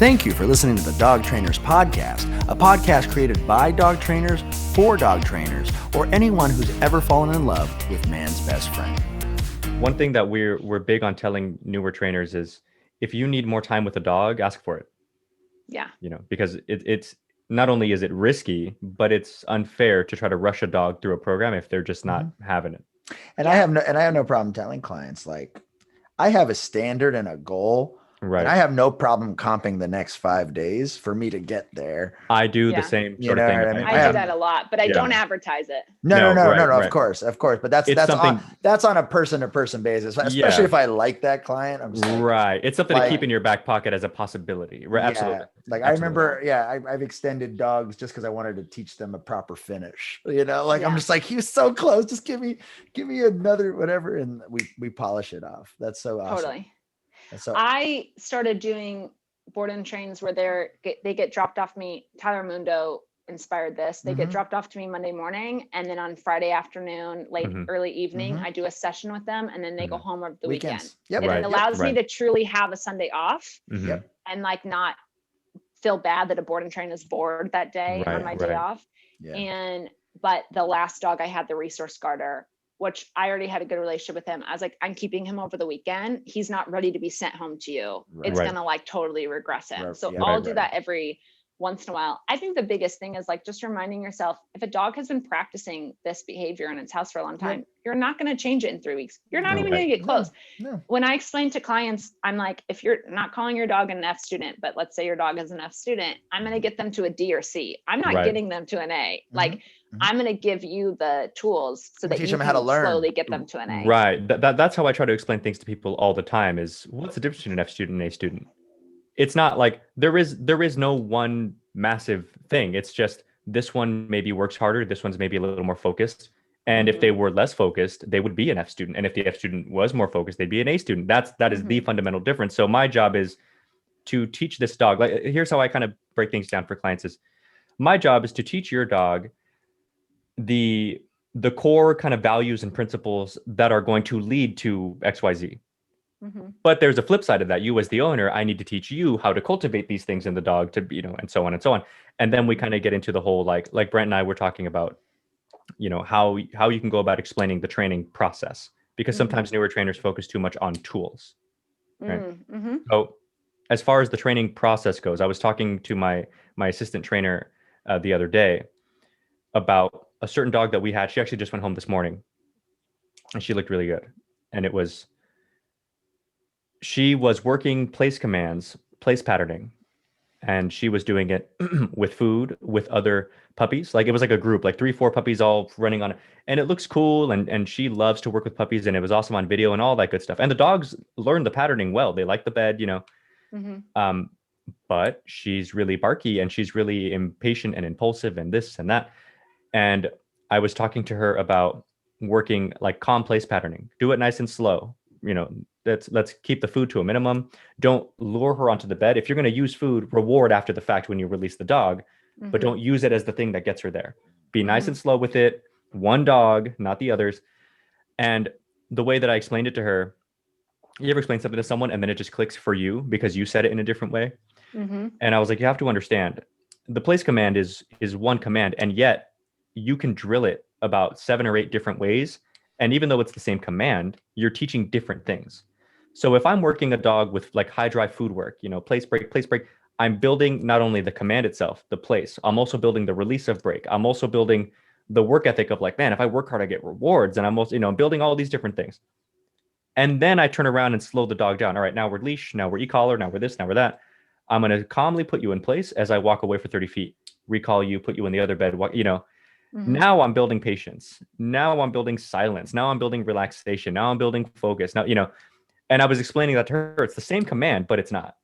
Thank you for listening to the Dog Trainers Podcast, a podcast created by dog trainers for dog trainers, or anyone who's ever fallen in love with man's best friend. One thing that we're big on telling newer trainers is if you need more time with a dog, ask for it. Yeah. Because it's not only is it risky, but it's unfair to try to rush a dog through a program if they're just not having it. And I have no problem telling clients, like, I have a standard and a goal. Right. And I have no problem comping the next 5 days for me to get there. I do the same sort of thing. What I mean? I do that a lot, but I don't advertise it. No, right. of course. But that's on a person-to-person basis, especially if I like that client. I'm just like, right. It's something to keep in your back pocket as a possibility. Right. Absolutely. Like, absolutely. I remember, I've extended dogs just because I wanted to teach them a proper finish. I'm just like, he was so close. Just give me another whatever, and we polish it off. That's so awesome. Totally. So I started doing board and trains where they get dropped off me. Tyler Mundo inspired this. They get dropped off to me Monday morning, and then on Friday afternoon, early evening, I do a session with them, and then they go home over the weekend. Yep. And it allows me to truly have a Sunday off and like not feel bad that a board and train is bored that day on my day off. Yeah. But the last dog I had, the resource guarder, which I already had a good relationship with him. I was like, I'm keeping him over the weekend. He's not ready to be sent home to you. It's going to like totally regress him. So I'll do that every once in a while. I think the biggest thing is like just reminding yourself, if a dog has been practicing this behavior in its house for a long time, you're not going to change it in 3 weeks. You're not even going to get close. No. When I explain to clients, I'm like, if you're not calling your dog an F student, but let's say your dog is an F student, I'm going to get them to a D or C. I'm not getting them to an A. Like, I'm going to give you the tools so that you can how to learn. Slowly get them to an A. Right. That's how I try to explain things to people all the time is what's the difference between an F student and an A student? It's not like there is no one massive thing. It's just this one maybe works harder. This one's maybe a little more focused. And if they were less focused, they would be an F student. And if the F student was more focused, they'd be an A student. That is the fundamental difference. So my job is to teach this dog. Like, here's how I kind of break things down for clients is my job is to teach your dog the core kind of values and principles that are going to lead to XYZ. But there's a flip side of that. You as the owner, I need to teach you how to cultivate these things in the dog to, and so on and so on. And then we kind of get into the whole, like Brent and I were talking about, how you can go about explaining the training process, because sometimes newer trainers focus too much on tools. Right? So as far as the training process goes, I was talking to my assistant trainer the other day about a certain dog that we had. She actually just went home this morning and she looked really good. And she was working place commands, place patterning, and she was doing it with food, with other puppies. Like, it was like a group, like 3-4 puppies all running on it. And it looks cool. And she loves to work with puppies, and it was awesome on video and all that good stuff. And the dogs learned the patterning well. They like the bed, but she's really barky and she's really impatient and impulsive and this and that. And I was talking to her about working like calm place patterning. Do it nice and slow. Let's keep the food to a minimum. Don't lure her onto the bed. If you're going to use food, reward after the fact when you release the dog, but don't use it as the thing that gets her there. Be nice and slow with it. One dog, not the others. And the way that I explained it to her, you ever explain something to someone and then it just clicks for you because you said it in a different way? And I was like, you have to understand, the place command is one command, and yet you can drill it about 7 or 8 different ways. And even though it's the same command, you're teaching different things. So if I'm working a dog with like high drive food work, place break, I'm building not only the command itself, the place, I'm also building the release of break. I'm also building the work ethic of like, man, if I work hard, I get rewards. And I'm also, building all these different things. And then I turn around and slow the dog down. All right, now we're leash, now we're e-collar, now we're this, now we're that. I'm going to calmly put you in place as I walk away for 30 feet, recall you, put you in the other bed, Now I'm building patience. Now I'm building silence. Now I'm building relaxation. Now I'm building focus. Now, and I was explaining that to her. It's the same command, but it's not,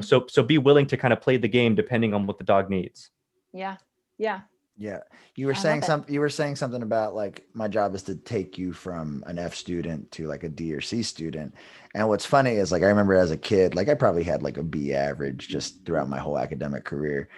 so be willing to kind of play the game depending on what the dog needs. Yeah. You were saying something about like, my job is to take you from an F student to like a D or C student. And what's funny is like, I remember as a kid, like I probably had like a B average just throughout my whole academic career.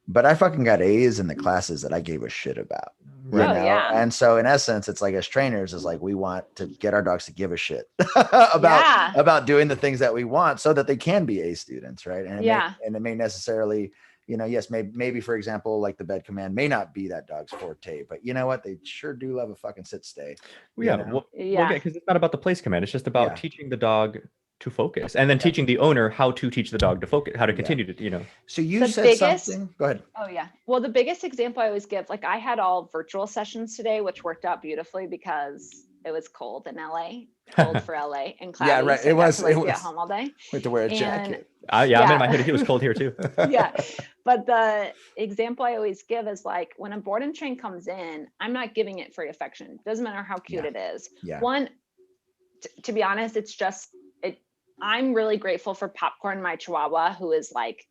But I fucking got A's in the classes that I gave a shit about. You know? And so in essence, it's like as trainers is like, we want to get our dogs to give a shit about doing the things that we want so that they can be A students. Right. And it may necessarily, you know, yes, maybe for example, like the bed command may not be that dog's forte, but you know what? They sure do love a fucking sit stay. Well, because it's not about the place command. It's just about teaching the dog to focus, and then teaching the owner how to teach the dog to focus, how to continue to, you know. So you said something. Go ahead. Oh yeah. Well, the biggest example I always give, like I had all virtual sessions today, which worked out beautifully because it was cold in LA, cold for LA and cloudy. Yeah, right. So it was be at home all day. We had to wear a jacket. I'm in my hoodie. It was cold here too. But the example I always give is like when a board and train comes in, I'm not giving it free affection. Doesn't matter how cute it is. One, to be honest, it's just I'm really grateful for Popcorn, my Chihuahua, who is like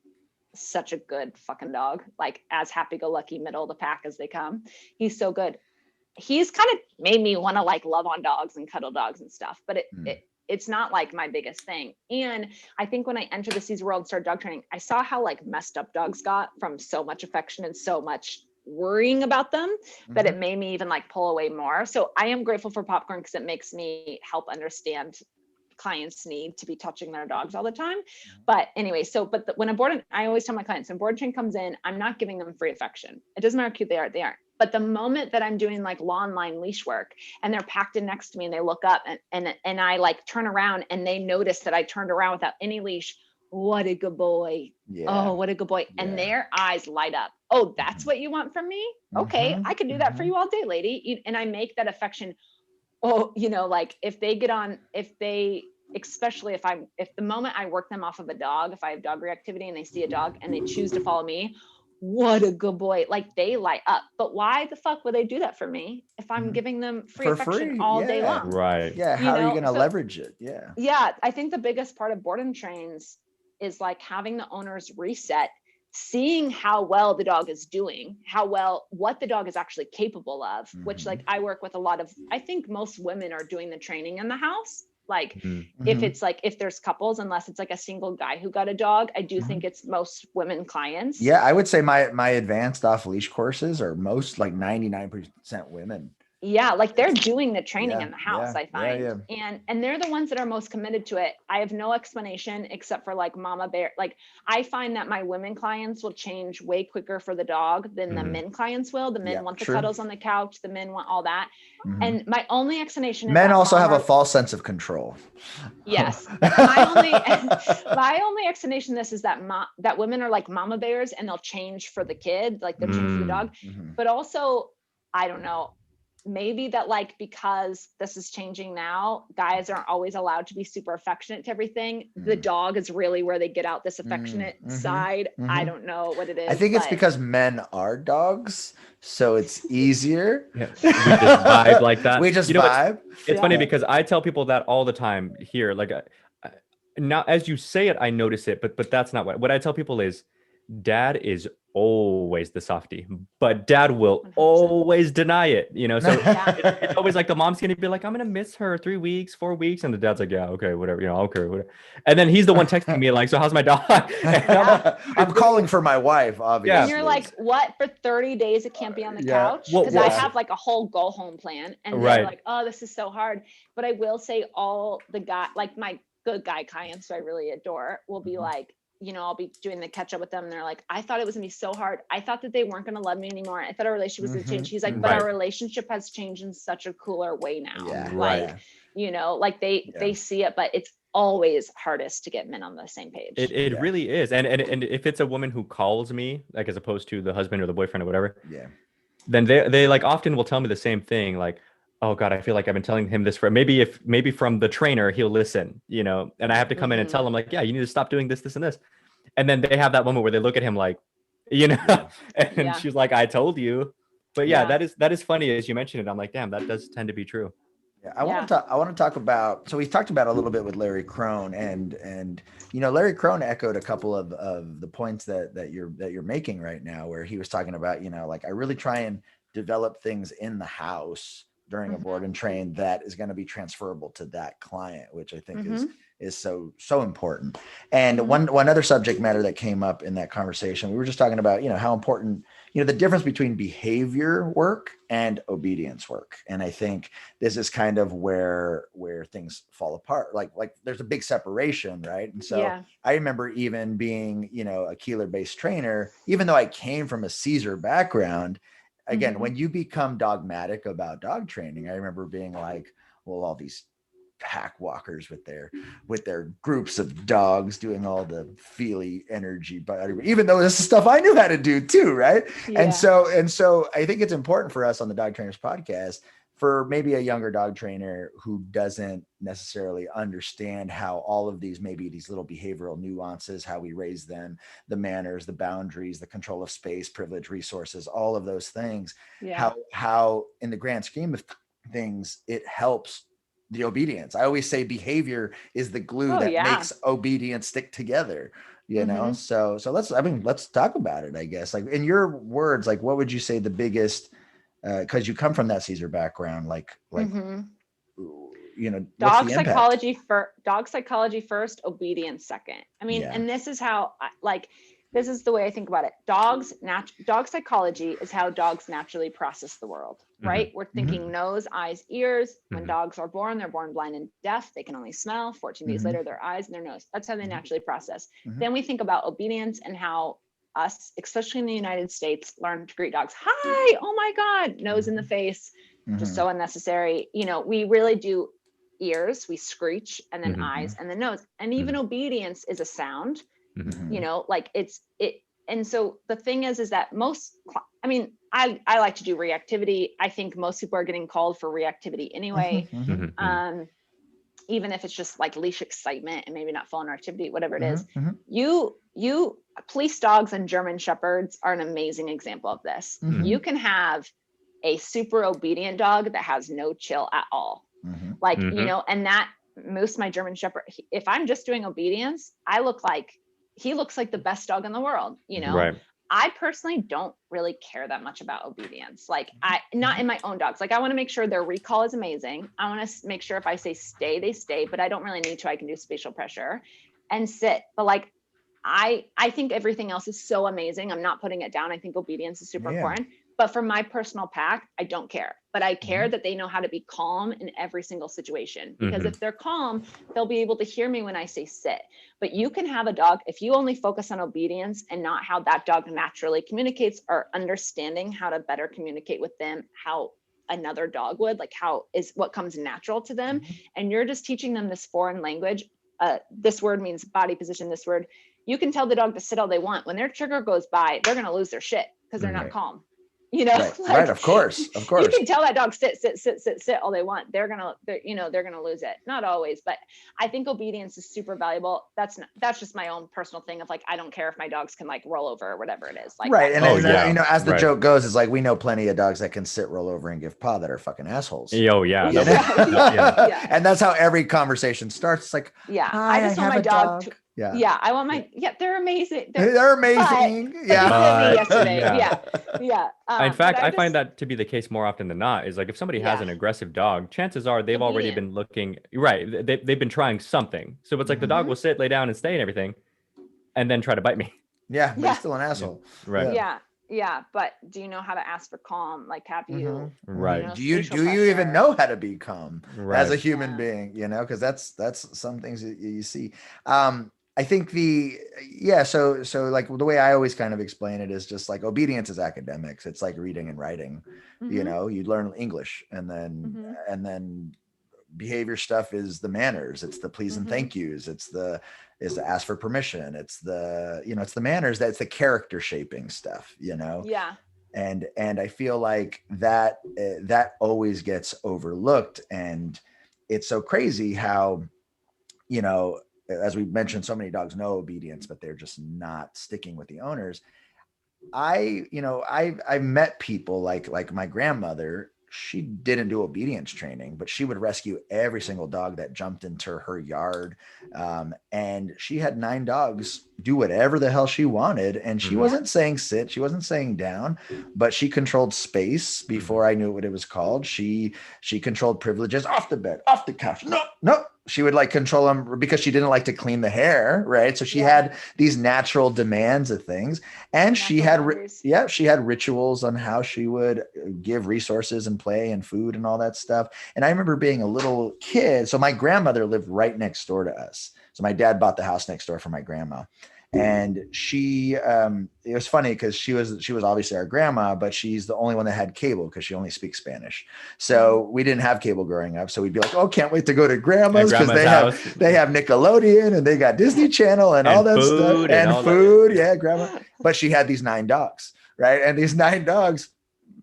such a good fucking dog, like as happy-go-lucky middle of the pack as they come. He's so good. He's kind of made me want to like love on dogs and cuddle dogs and stuff, but it's not like my biggest thing. And I think when I entered the Caesar world and started dog training, I saw how like messed up dogs got from so much affection and so much worrying about them that it made me even like pull away more. So I am grateful for Popcorn because it makes me help understand clients need to be touching their dogs all the time. But anyway, when I always tell my clients, when board train comes in, I'm not giving them free affection. It doesn't matter how cute they aren't. But the moment that I'm doing like lawn line leash work and they're packed in next to me and they look up and I like turn around and they notice that I turned around without any leash. What a good boy. Oh, what a good boy. And their eyes light up. Oh, that's what you want from me? Okay. I can do that for you all day, lady. And I make that affection. Oh, you know, like especially if the moment I work them off of a dog, if I have dog reactivity and they see a dog and they choose to follow me, what a good boy. Like they light up. But why the fuck would they do that for me if I'm giving them free affection all day long? Right. Yeah. How are you going to leverage it? Yeah. Yeah. I think the biggest part of board and trains is like having the owners reset, seeing how well the dog is doing, what the dog is actually capable of, which like I work with a lot of, I think most women are doing the training in the house. Like if it's like, if there's couples, unless it's like a single guy who got a dog, I do think it's most women clients. Yeah. I would say my advanced off leash courses are most like 99% women. Yeah, like they're doing the training in the house, I find. And they're the ones that are most committed to it. I have no explanation except for like mama bear. Like I find that my women clients will change way quicker for the dog than the men clients will. The men want the cuddles on the couch. The men want all that. And my only explanation is men also have a false sense of control. Yes. My only explanation this is that that women are like mama bears and they'll change for the kid, like they'll change for the dog. But also, I don't know, maybe that like, because this is changing now, guys aren't always allowed to be super affectionate to everything. The dog is really where they get out this affectionate side. I don't know what it is. I think it's because men are dogs, so it's easier. We just vibe like that. We just vibe. It's funny because I tell people that all the time here. Like now, as you say it, I notice it, but that's not what I tell people is dad is always the softie, but dad will 100%. Always deny it, you know? So it's always like the mom's going to be like, I'm going to miss her 3 weeks, 4 weeks. And the dad's like, yeah, okay, whatever, you know, I'll care, whatever. And then he's the one texting me like, so how's my dog? I'm calling for my wife, obviously. And you're like, what, for 30 days it can't be on the couch? Because I have like a whole go home plan. And they're like, oh, this is so hard. But I will say all the guy, like my good guy clients who I really adore will be like, you know, I'll be doing the catch up with them. And they're like, I thought it was gonna be so hard. I thought that they weren't gonna love me anymore. I thought our relationship was gonna change. He's like, but our relationship has changed in such a cooler way now. You know, like they see it, but it's always hardest to get men on the same page. It really is. And if it's a woman who calls me, like as opposed to the husband or the boyfriend or whatever, then they like often will tell me the same thing. Like, oh God, I feel like I've been telling him this for maybe from the trainer, he'll listen, you know, and I have to come in and tell him like, yeah, you need to stop doing this, this, and this. And then they have that moment where they look at him like, you know, and she's like, I told you. But that is funny as you mentioned it. I'm like, damn, that does tend to be true. Yeah, I want to talk about, so we talked about a little bit with Larry Crone and you know, Larry Crone echoed a couple of the points that you're making right now, where he was talking about, you know, like I really try and develop things in the house during a board and train that is going to be transferable to that client, which I think is so important. And one other subject matter that came up in that conversation, we were just talking about, you know, how important, the difference between behavior work and obedience work. And I think this is kind of where things fall apart. Like there's a big separation, right? And so I remember even being, a Keeler-based trainer, even though I came from a Caesar background, again, when you become dogmatic about dog training, I remember being like, well, all these pack walkers with their groups of dogs doing all the feely energy, but even though this is stuff I knew how to do too, right? And so I think it's important for us on the Dog Trainers podcast, for maybe a younger dog trainer who doesn't necessarily understand how all of these, maybe these little behavioral nuances, how we raise them, the manners, the boundaries, the control of space, privilege, resources, all of those things, how in the grand scheme of things, it helps the obedience. I always say behavior is the glue that makes obedience stick together, So let's talk about it, I guess. Like, in your words, like, what would you say the biggest, because you come from that Caesar background, dog psychology first, obedience second. I mean, and this is how, this is the way I think about it. Dog psychology is how dogs naturally process the world, right? We're thinking nose, eyes, ears. When dogs are born, they're born blind and deaf. They can only smell. 14 days later, their eyes and their nose. That's how they naturally process. Then we think about obedience and how us, especially in the United States, learn to greet dogs. Hi, oh my God, nose in the face, just so unnecessary. We really do ears, we screech, and then eyes, and then nose. And even obedience is a sound. And so the thing is that I like to do reactivity. I think most people are getting called for reactivity anyway. Even if it's just like leash excitement and maybe not full interactivity, whatever it is. You police dogs and German Shepherds are an amazing example of this. You can have a super obedient dog that has no chill at all. And that Moose, my German Shepherd, if I'm just doing obedience, he looks like the best dog in the world, Right. I personally don't really care that much about obedience. Not in my own dogs. I want to make sure their recall is amazing. I want to make sure if I say stay, they stay, but I don't really need to. I can do spatial pressure and sit. But I think everything else is so amazing. I'm not putting it down. I think obedience is super important. But for my personal pack, I don't care. But I care that they know how to be calm in every single situation. Because if they're calm, they'll be able to hear me when I say sit. But you can have a dog, if you only focus on obedience and not how that dog naturally communicates, or understanding how to better communicate with them, how another dog would, what comes natural to them. And you're just teaching them this foreign language. This word means body position, this word. You can tell the dog to sit all they want. When their trigger goes by, they're going to lose their shit because they're not calm. Right. Of course. You can tell that dog sit all they want. They're gonna lose it. Not always, but I think obedience is super valuable. That's just my own personal thing of I don't care if my dogs can roll over or whatever it is. Right. And as the joke goes, is we know plenty of dogs that can sit, roll over, and give paw that are fucking assholes. Oh yeah. And that's how every conversation starts. It's I just want my dog to. I want my. They're amazing. They're amazing. Yesterday. In fact, I find that to be the case more often than not. Is if somebody has an aggressive dog, chances are they've already been looking right. They've been trying something. So it's the dog will sit, lay down, and stay, and everything, and then try to bite me. But he's still an asshole. Right. Yeah, but do you know how to ask for calm? Have you? Right. Do you even know how to be calm as a human being? Because that's some things that you see. I think so the way I always kind of explain it is just obedience is academics. It's like reading and writing. You learn English, and then behavior stuff is the manners. It's the please and thank yous. It's the ask for permission. It's the it's the manners. That's the character shaping stuff. And I feel like that always gets overlooked, and it's so crazy how as we mentioned, so many dogs know obedience, but they're just not sticking with the owners. I've met people like my grandmother. She didn't do obedience training, but she would rescue every single dog that jumped into her yard. And she had 9 dogs do whatever the hell she wanted. And she wasn't saying sit, she wasn't saying down, but she controlled space before I knew what it was called. She controlled privileges off the bed, off the couch. No, she would like control him because she didn't like to clean the hair, right? So she had these natural demands of things, and she had rituals on how she would give resources and play and food and all that stuff. And I remember being a little kid. So my grandmother lived right next door to us. So my dad bought the house next door for my grandma. And she, it was funny because she was obviously our grandma, but she's the only one that had cable because she only speaks Spanish. So we didn't have cable growing up. So we'd be like, oh, can't wait to go to grandma's because they have Nickelodeon and they got Disney Channel and all that stuff and food. Yeah, grandma. But she had these 9 dogs, right? And these 9 dogs,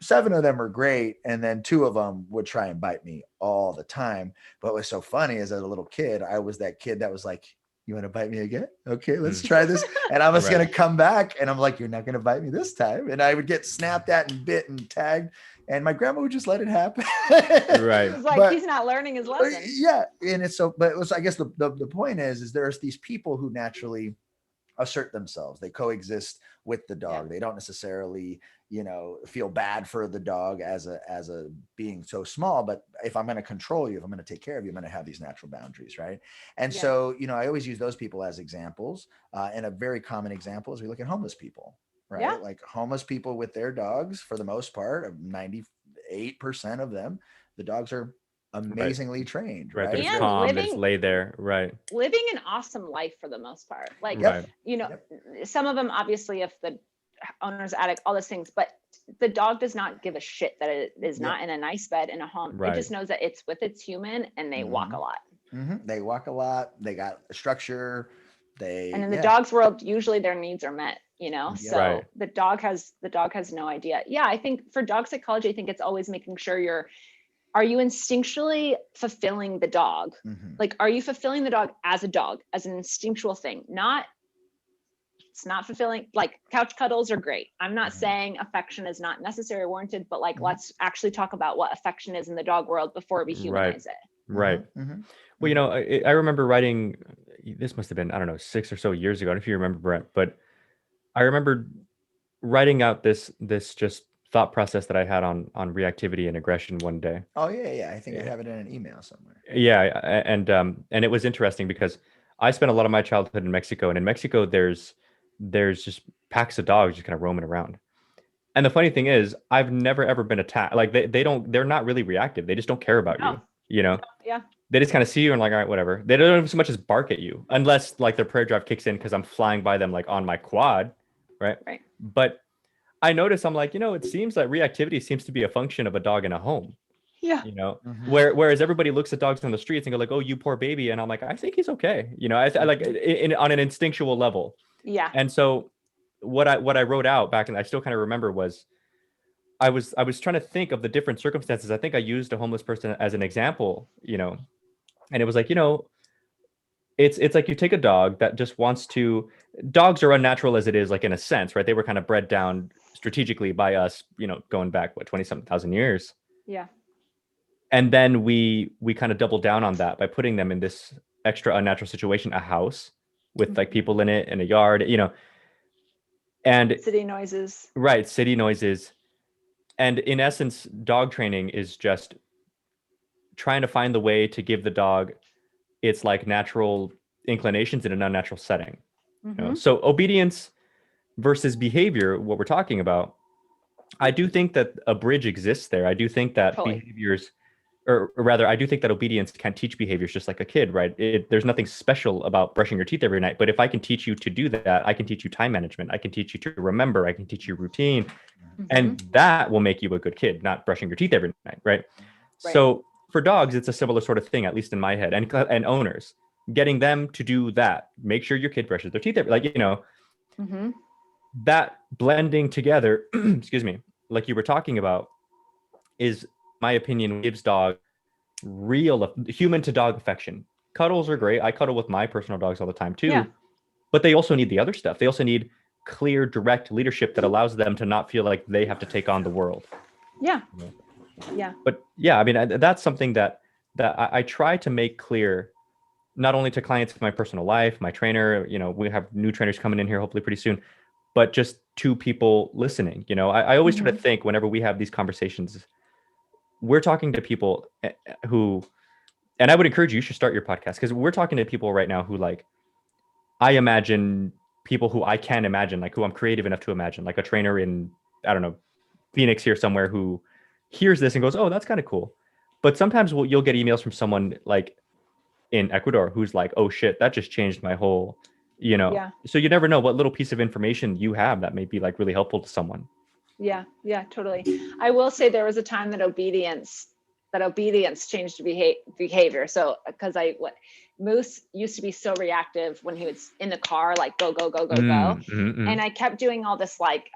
7 of them were great. And then 2 of them would try and bite me all the time. But what was so funny is as a little kid, I was that kid that was like, you want to bite me again? Okay, let's try this. And I was going to come back and I'm like, you're not going to bite me this time. And I would get snapped at and bit and tagged. And my grandma would just let it happen. Right. It's like, he's not learning his lesson. Yeah. And it's so, but it was, I guess the point is there's these people who naturally assert themselves. They coexist with the dog. They don't necessarily, feel bad for the dog as a being so small, but if I'm going to control you, if I'm going to take care of you, I'm going to have these natural boundaries. Right. And so, I always use those people as examples. And a very common example is we look at homeless people, right? Yeah. Like homeless people with their dogs, for the most part, 98% of them, the dogs are amazingly trained, right? They're just calm, they just lay there, right? Living an awesome life for the most part. Like, some of them, obviously, if the owner's addict, all those things, but the dog does not give a shit that it is not in a nice bed in a home. Right. It just knows that it's with its human, and they walk a lot. They walk a lot. They got a structure. And in the dog's world, usually their needs are met, so the dog has no idea. Yeah. I think for dog psychology, I think it's always making sure are you instinctually fulfilling the dog? Like, are you fulfilling the dog, as an instinctual thing? It's not fulfilling, like couch cuddles are great. I'm not saying affection is not necessary or warranted, but like, let's actually talk about what affection is in the dog world before we humanize it. Right. Well, I remember writing, this must've been, I don't know, 6 or so years ago. I don't know if you remember, Brent, but I remember writing out this just thought process that I had on reactivity and aggression one day. Oh yeah. I think I have it in an email somewhere. Yeah. And it was interesting because I spent a lot of my childhood in Mexico, and in Mexico, there's just packs of dogs just kind of roaming around. And the funny thing is, I've never ever been attacked. Like they're not really reactive. They just don't care about you, Yeah. They just kind of see you and like, all right, whatever. They don't even so much as bark at you unless like their prey drive kicks in because I'm flying by them like on my quad. Right. But I notice I'm like, it seems like reactivity seems to be a function of a dog in a home. Yeah. Whereas everybody looks at dogs on the streets and go like, oh, you poor baby. And I'm like, I think he's okay. I like on an instinctual level. Yeah. And so what I wrote out back, and I still kind of remember, was I was trying to think of the different circumstances. I think I used a homeless person as an example, and it was like, it's like you take a dog that just wants to, dogs are unnatural as it is, like in a sense, right? They were kind of bred down strategically by us, going back, 20-something thousand years. Yeah. And then we kind of doubled down on that by putting them in this extra unnatural situation, a house with like people in it, in a yard, and city noises. Right. City noises. And in essence, dog training is just trying to find the way to give the dog its like natural inclinations in an unnatural setting. So obedience versus behavior, what we're talking about, I do think that a bridge exists there. I do think that behaviors, or rather, I do think that obedience can teach behaviors just like a kid, right? There's nothing special about brushing your teeth every night, but if I can teach you to do that, I can teach you time management. I can teach you to remember. I can teach you routine, and that will make you a good kid, not brushing your teeth every night, right? So for dogs, it's a similar sort of thing, at least in my head, and owners, getting them to do that. Make sure your kid brushes their teeth every, that blending together, excuse me, like you were talking about, is, my opinion, gives dog real human to dog affection. Cuddles are great. I cuddle with my personal dogs all the time too, but they also need the other stuff. They also need clear, direct leadership that allows them to not feel like they have to take on the world. Yeah. But I mean, that's something that I try to make clear, not only to clients in my personal life, my trainer, we have new trainers coming in here hopefully pretty soon, but just to people listening. I always try to think, whenever we have these conversations, we're talking to people who, And I would encourage you should start your podcast, because we're talking to people right now who like, I imagine people who I can imagine, like who I'm creative enough to imagine, like a trainer in, I don't know, Phoenix here somewhere who hears this and goes, oh, that's kind of cool. But sometimes you'll get emails from someone like in Ecuador who's like, oh shit, that just changed my whole, so you never know what little piece of information you have that may be like really helpful to someone. Yeah, totally. I will say there was a time that obedience changed behavior. So because Moose used to be so reactive when he was in the car, like go, and I kept doing all this like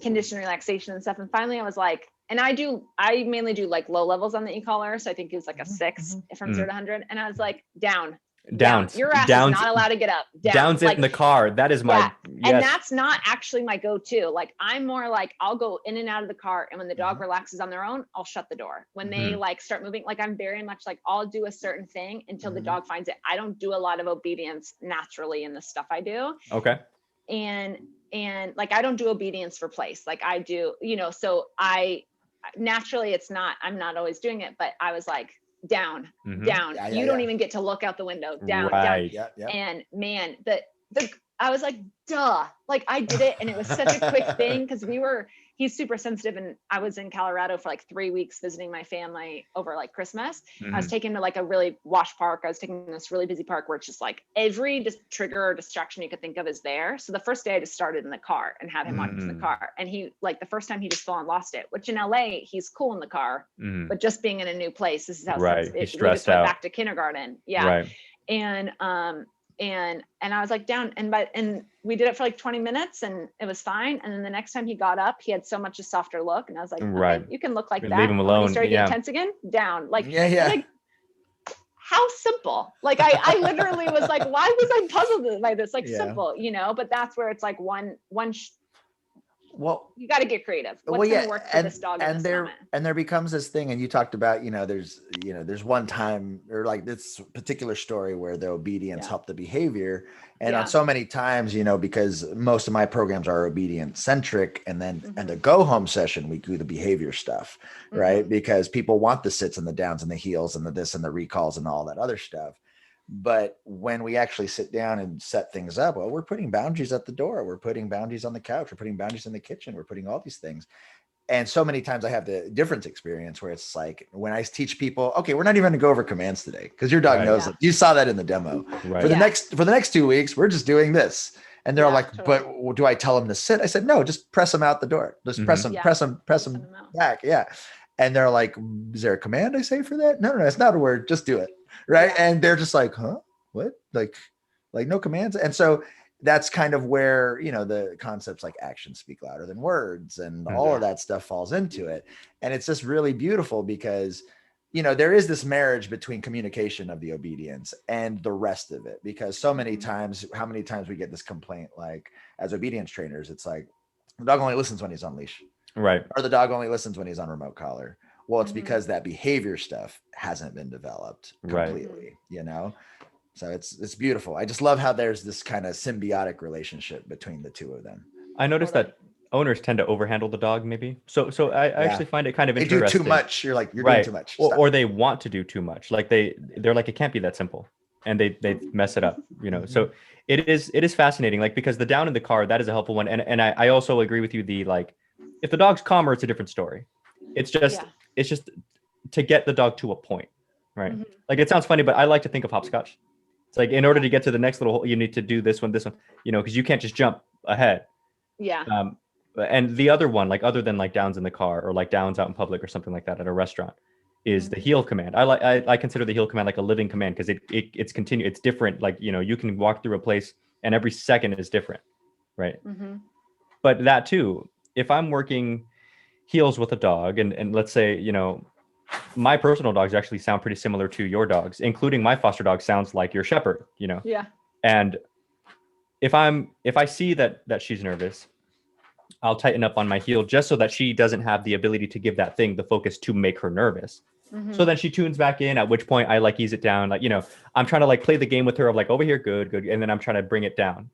condition relaxation and stuff, and finally I was like, and I mainly do like low levels on the e-collar, so I think it's like a 6 from 0 to 100, and I was like, down. Your ass is not allowed to get up. Downs like, in the car. That is my yes. And that's not actually my go-to. Like I'm more like I'll go in and out of the car, and when the dog relaxes on their own, I'll shut the door. When they like start moving, like I'm very much like I'll do a certain thing until the dog finds it. I don't do a lot of obedience naturally in the stuff I do. Okay. And like I don't do obedience for place. Like I do, so I naturally I'm not always doing it, but I was like, down. You don't even get to look out the window. Down. Yeah. And man, I was like, duh. Like I did it, and it was such a quick thing because he's super sensitive, and I was in Colorado for like 3 weeks visiting my family over like Christmas. I was taken to like a really wash park. I was taking this really busy park where it's just like every trigger or distraction you could think of is there. So the first day I just started in the car and had him watch in the car. And he, like the first time he just full on lost it, which in LA, he's cool in the car, but just being in a new place, this is how he's stressed out. Back to kindergarten. Yeah. Right. And I was like down, and we did it for like 20 minutes and it was fine. And then the next time he got up, he had so much a softer look, and I was like, okay, you can look like that. Leave him alone. When he started getting tense again, down. Like, like how simple. Like I literally was like, why was I puzzled by this? Like simple, but that's where it's like well, you got to get creative. What's going to work for this dog? And there becomes this thing, and you talked about, there's one time, or like this particular story where the obedience helped the behavior. And on so many times, because most of my programs are obedience centric, and then and the go home session, we do the behavior stuff, right? Because people want the sits and the downs and the heels and the this and the recalls and all that other stuff. But when we actually sit down and set things up, well, we're putting boundaries at the door. We're putting boundaries on the couch. We're putting boundaries in the kitchen. We're putting all these things. And so many times I have the difference experience where it's like when I teach people, okay, we're not even going to go over commands today because your dog knows it. You saw that in the demo. Right. For the next 2 weeks, we're just doing this. And they're like, but do I tell them to sit? I said, no, just press them out the door. Just press them back. Yeah. And they're like, is there a command I say for that? No, it's not a word. Just do it. Right. Yeah. And they're just like, huh, what? Like no commands. And so that's kind of where, the concepts like actions speak louder than words and all of that stuff falls into it. And it's just really beautiful because, there is this marriage between communication of the obedience and the rest of it, because so many times, how many times we get this complaint, like as obedience trainers, it's like the dog only listens when he's on leash. Right. Or the dog only listens when he's on remote collar. Well, it's because that behavior stuff hasn't been developed completely, So it's beautiful. I just love how there's this kind of symbiotic relationship between the two of them. I noticed that owners tend to overhandle the dog maybe. So I actually find it kind of interesting. They do too much. You're like, you're doing too much. Or they want to do too much. Like they're like, it can't be that simple. And they mess it up, So it is fascinating, like, because the down in the car, that is a helpful one. And I also agree with you. If the dog's calmer, it's a different story. It's just to get the dog to a point, right? Like it sounds funny, but I like to think of hopscotch. It's like, in order to get to the next little hole, you need to do this one, because you can't just jump ahead. Yeah. And the other one, like other than like downs in the car or like downs out in public or something like that at a restaurant, is the heel command. I consider the heel command like a living command because it's continuous. It's different. Like, you can walk through a place and every second is different, right? But that too, if I'm working heels with a dog, and let's say, my personal dogs actually sound pretty similar to your dogs, including my foster dog sounds like your shepherd, Yeah. And if I see that she's nervous, I'll tighten up on my heel just so that she doesn't have the ability to give that thing the focus to make her nervous. So then she tunes back in, at which point I like ease it down. Like, I'm trying to like play the game with her of like over here, good. And then I'm trying to bring it down.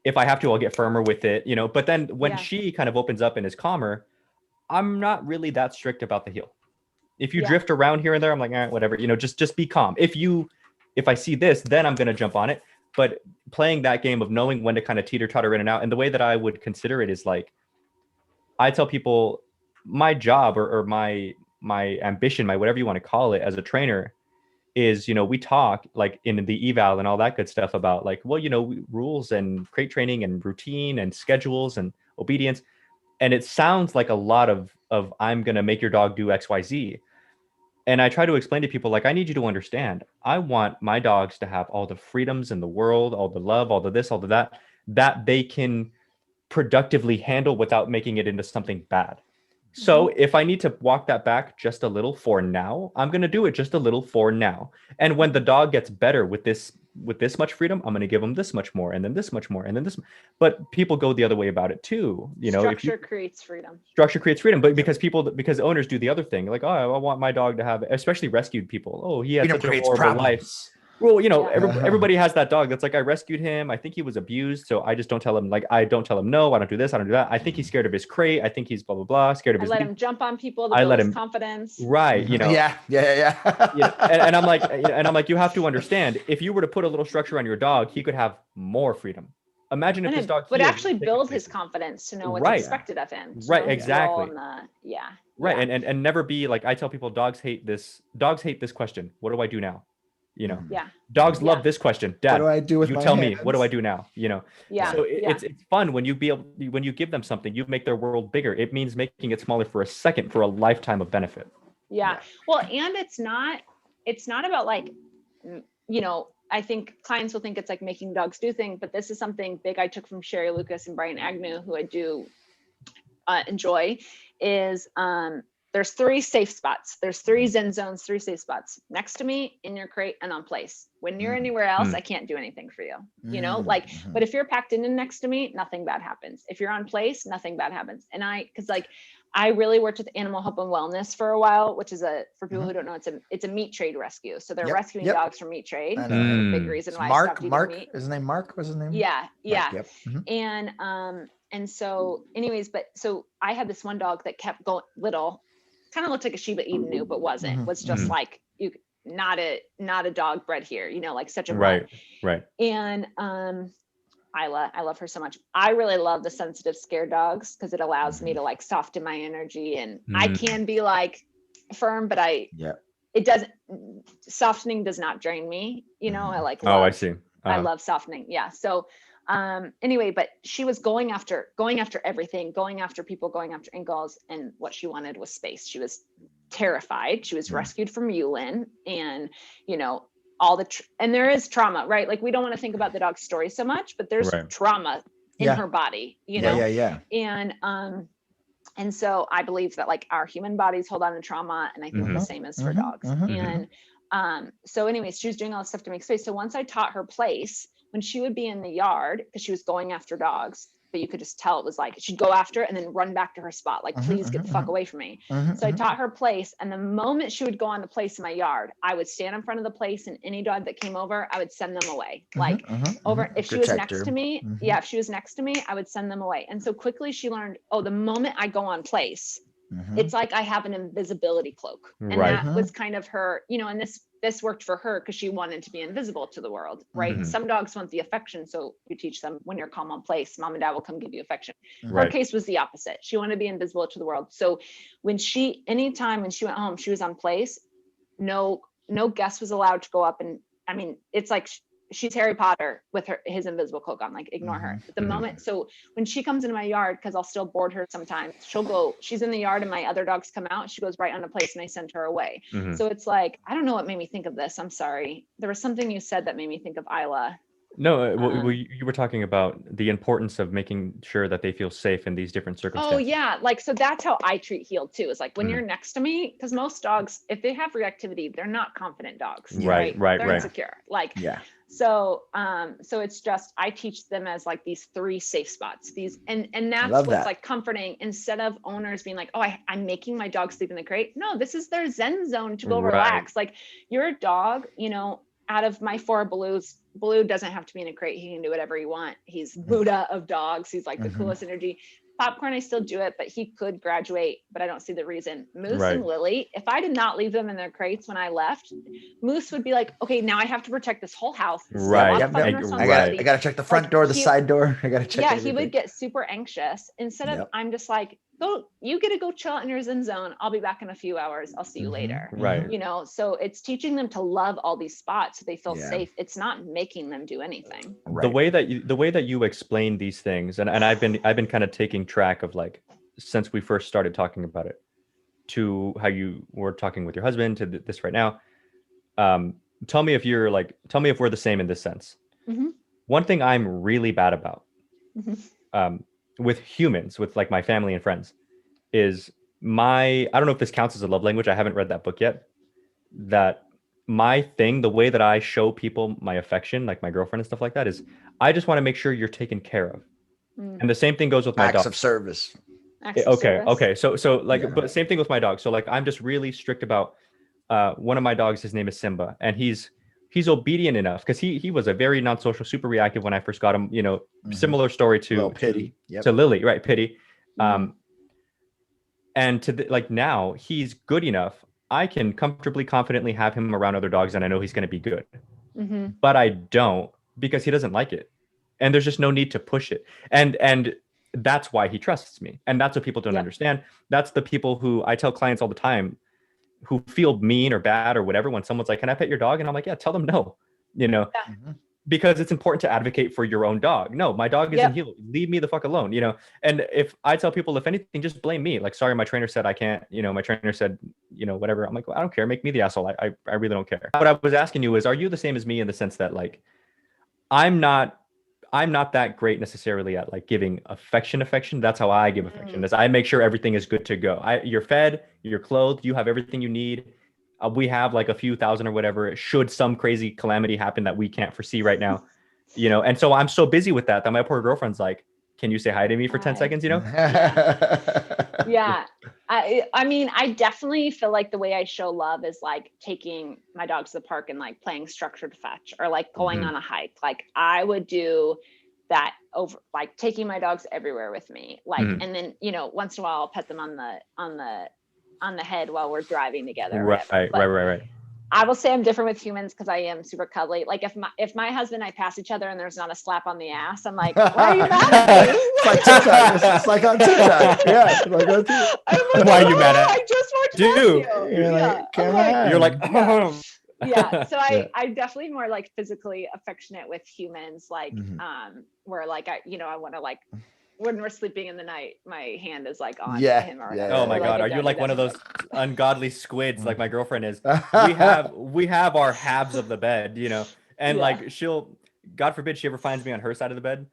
If I have to, I'll get firmer with it, but then when she kind of opens up and is calmer, I'm not really that strict about the heel. If you drift around here and there, I'm like, whatever, just be calm. If I see this, then I'm going to jump on it. But playing that game of knowing when to kind of teeter totter in and out. And the way that I would consider it is like, I tell people my job or my ambition, my whatever you want to call it as a trainer is, we talk like in the eval and all that good stuff about like, well, rules and crate training and routine and schedules and obedience. And it sounds like a lot of I'm going to make your dog do X, Y, Z. And I try to explain to people, like, I need you to understand, I want my dogs to have all the freedoms in the world, all the love, all the this, all the that they can productively handle without making it into something bad. So if I need to walk that back just a little for now, I'm going to do it just a little for now. And when the dog gets better with this much freedom, I'm going to give them this much more and then this much more and then this. But people go the other way about it too. Structure creates freedom. Structure creates freedom. But because owners do the other thing, like, oh, I want my dog to have, especially rescued people. Oh, he had such a horrible life. Well, everybody has that dog that's like, I rescued him. I think he was abused. So I just don't tell him, like, I don't tell him, no, I don't do this. I don't do that. I think he's scared of his crate. I think he's blah, blah, blah. Scared of his. I let him jump on people to build his confidence. Right. Yeah. And I'm like, you have to understand, if you were to put a little structure on your dog, he could have more freedom. Imagine if this dog would actually build his confidence to know what's expected of him. Right. Exactly. Right. And never be like, I tell people, dogs hate this question. What do I do now? Dogs love this question. Dad, what do I do with my hands? Me, what do I do now? So it's fun when you give them something, you make their world bigger. It means making it smaller for a second for a lifetime of benefit. Yeah. Well, and it's not about like, I think clients will think it's like making dogs do things, but this is something big I took from Sherry Lucas and Brian Agnew, who I do enjoy, is there's 3 safe spots. There's 3 Zen zones, 3 safe spots next to me, in your crate, and on place. When you're anywhere else, I can't do anything for you, but if you're packed in and next to me, nothing bad happens. If you're on place, nothing bad happens. And I really worked with Animal Hope and Wellness for a while, which is for people who don't know, it's a meat trade rescue. So they're rescuing dogs from meat trade. Big reason why I stopped eating meat. Is his name Mark? What's his name? Yeah. Mark, And so anyways, so I had this one dog that kept going little, kind of looked like a Shiba Inu, but wasn't, was just like, not a dog bred here, like such a right. And Isla, I love her so much. I really love the sensitive, scared dogs because it allows me to like soften my energy, and I can be like firm, but it doesn't, softening does not drain me. I like, I see. I love softening. Yeah. So anyway, but she was going after everything, going after people, going after ankles, and what she wanted was space. She was terrified. She was rescued from Yulin, and and there is trauma, right? Like, we don't want to think about the dog's story so much, but there's trauma in her body, and so I believe that like our human bodies hold on to trauma, and I think the same is for dogs. And so anyways, she was doing all this stuff to make space. So once I taught her place, when she would be in the yard, because she was going after dogs, but you could just tell it was like, she'd go after it and then run back to her spot. Like, please get the fuck away from me. So I taught her place. And the moment she would go on the place in my yard, I would stand in front of the place, and any dog that came over, I would send them away. If she was next to me, if she was next to me, I would send them away. And so quickly she learned, the moment I go on place, it's like I have an invisibility cloak. And that was kind of her, and this worked for her because she wanted to be invisible to the world, right? Some dogs want the affection. So you teach them, when you're calm on place, mom and dad will come give you affection. Her case was the opposite. She wanted to be invisible to the world. So anytime when she went home, she was on place, no guest was allowed to go up. And I mean, it's like, she's Harry Potter with his invisible cloak on, like, ignore her at the moment. So when she comes into my yard, because I'll still board her sometimes, she's in the yard and my other dogs come out, she goes right on a place and I send her away. So it's like, I don't know what made me think of this. I'm sorry. There was something you said that made me think of Isla. No, you were talking about the importance of making sure that they feel safe in these different circumstances. Oh yeah. Like, so that's how I treat healed too. Is like, when you're next to me, because most dogs, if they have reactivity, they're not confident dogs. Right. They're insecure. Like, so it's just, I teach them as like these 3 safe spots, and that's what's like comforting, instead of owners being like, I'm making my dog sleep in the crate. No, this is their Zen zone to go relax. Like, your dog, out of my 4 Blues, Blue doesn't have to be in a crate. He can do whatever he wants. He's Buddha of dogs. He's like the coolest energy. Popcorn, I still do it, but he could graduate, but I don't see the reason. Moose and Lily, if I did not leave them in their crates when I left, Moose would be like, okay, now I have to protect this whole house. Right. I gotta check the front door, the side door. I gotta check everything. He would get super anxious. Instead of, I'm just like, you get to go chill out in your Zen zone. I'll be back in a few hours. I'll see you later. Right. You know, so it's teaching them to love all these spots so they feel safe. It's not making them do anything. Right. The way that you explain these things, and I've been kind of taking track of, like, since we first started talking about it, to how you were talking with your husband, to this right now. Tell me if we're the same in this sense. One thing I'm really bad about, with humans, with like my family and friends, is I don't know if this counts as a love language. I haven't read that book yet. That the way that I show people my affection, like my girlfriend and stuff like that, is I just want to make sure you're taken care of. And the same thing goes with my dog. Acts of service. Okay. So like, but same thing with my dog. So like, I'm just really strict about one of my dogs. His name is Simba, and he's obedient enough because he was a very non-social, super reactive when I first got him. You know, similar story to Pity, to Lily, right? Pity, and like now he's good enough. I can comfortably, confidently have him around other dogs, and I know he's going to be good. But I don't, because he doesn't like it, and there's just no need to push it. And that's why he trusts me, and that's what people don't understand. That's the people who I tell clients all the time, who feel mean or bad or whatever when someone's like, can I pet your dog? And I'm like, yeah, tell them no, you know, because it's important to advocate for your own dog. No, my dog isn't healed. Leave me the fuck alone, you know? And if I tell people, if anything, just blame me. Like, sorry, my trainer said I can't, you know, my trainer said, you know, whatever. I'm like, well, I don't care. Make me the asshole. I really don't care. What I was asking you is, are you the same as me in the sense that, like, I'm not that great necessarily at like giving affection. That's how I give affection. Is I make sure everything is good to go. You're fed, you're clothed, you have everything you need. We have like a few thousand or whatever, should some crazy calamity happen that we can't foresee right now, you know? And so I'm so busy with that my poor girlfriend's like, can you say hi to me for 10 seconds, you know? I mean, I definitely feel like the way I show love is like taking my dogs to the park and like playing structured fetch, or like going on a hike. Like I would do that over, like taking my dogs everywhere with me. Like, and then, you know, once in a while I'll pet them on the head while we're driving together. Right. I will say I'm different with humans because I am super cuddly. Like if my husband and I pass each other and there's not a slap on the ass, I'm like, why are you mad at me? It's like TikTok. It's like on TikTok. Yeah. Like on TikTok. Like, why are you mad at? I just want to you. You're like, yeah. So I'm definitely more like physically affectionate with humans, like where like I want to, like, when we're sleeping in the night, my hand is like on him. Or oh my God. Are you like one of those ungodly squids like my girlfriend is? We have our halves of the bed, you know, and like God forbid she ever finds me on her side of the bed,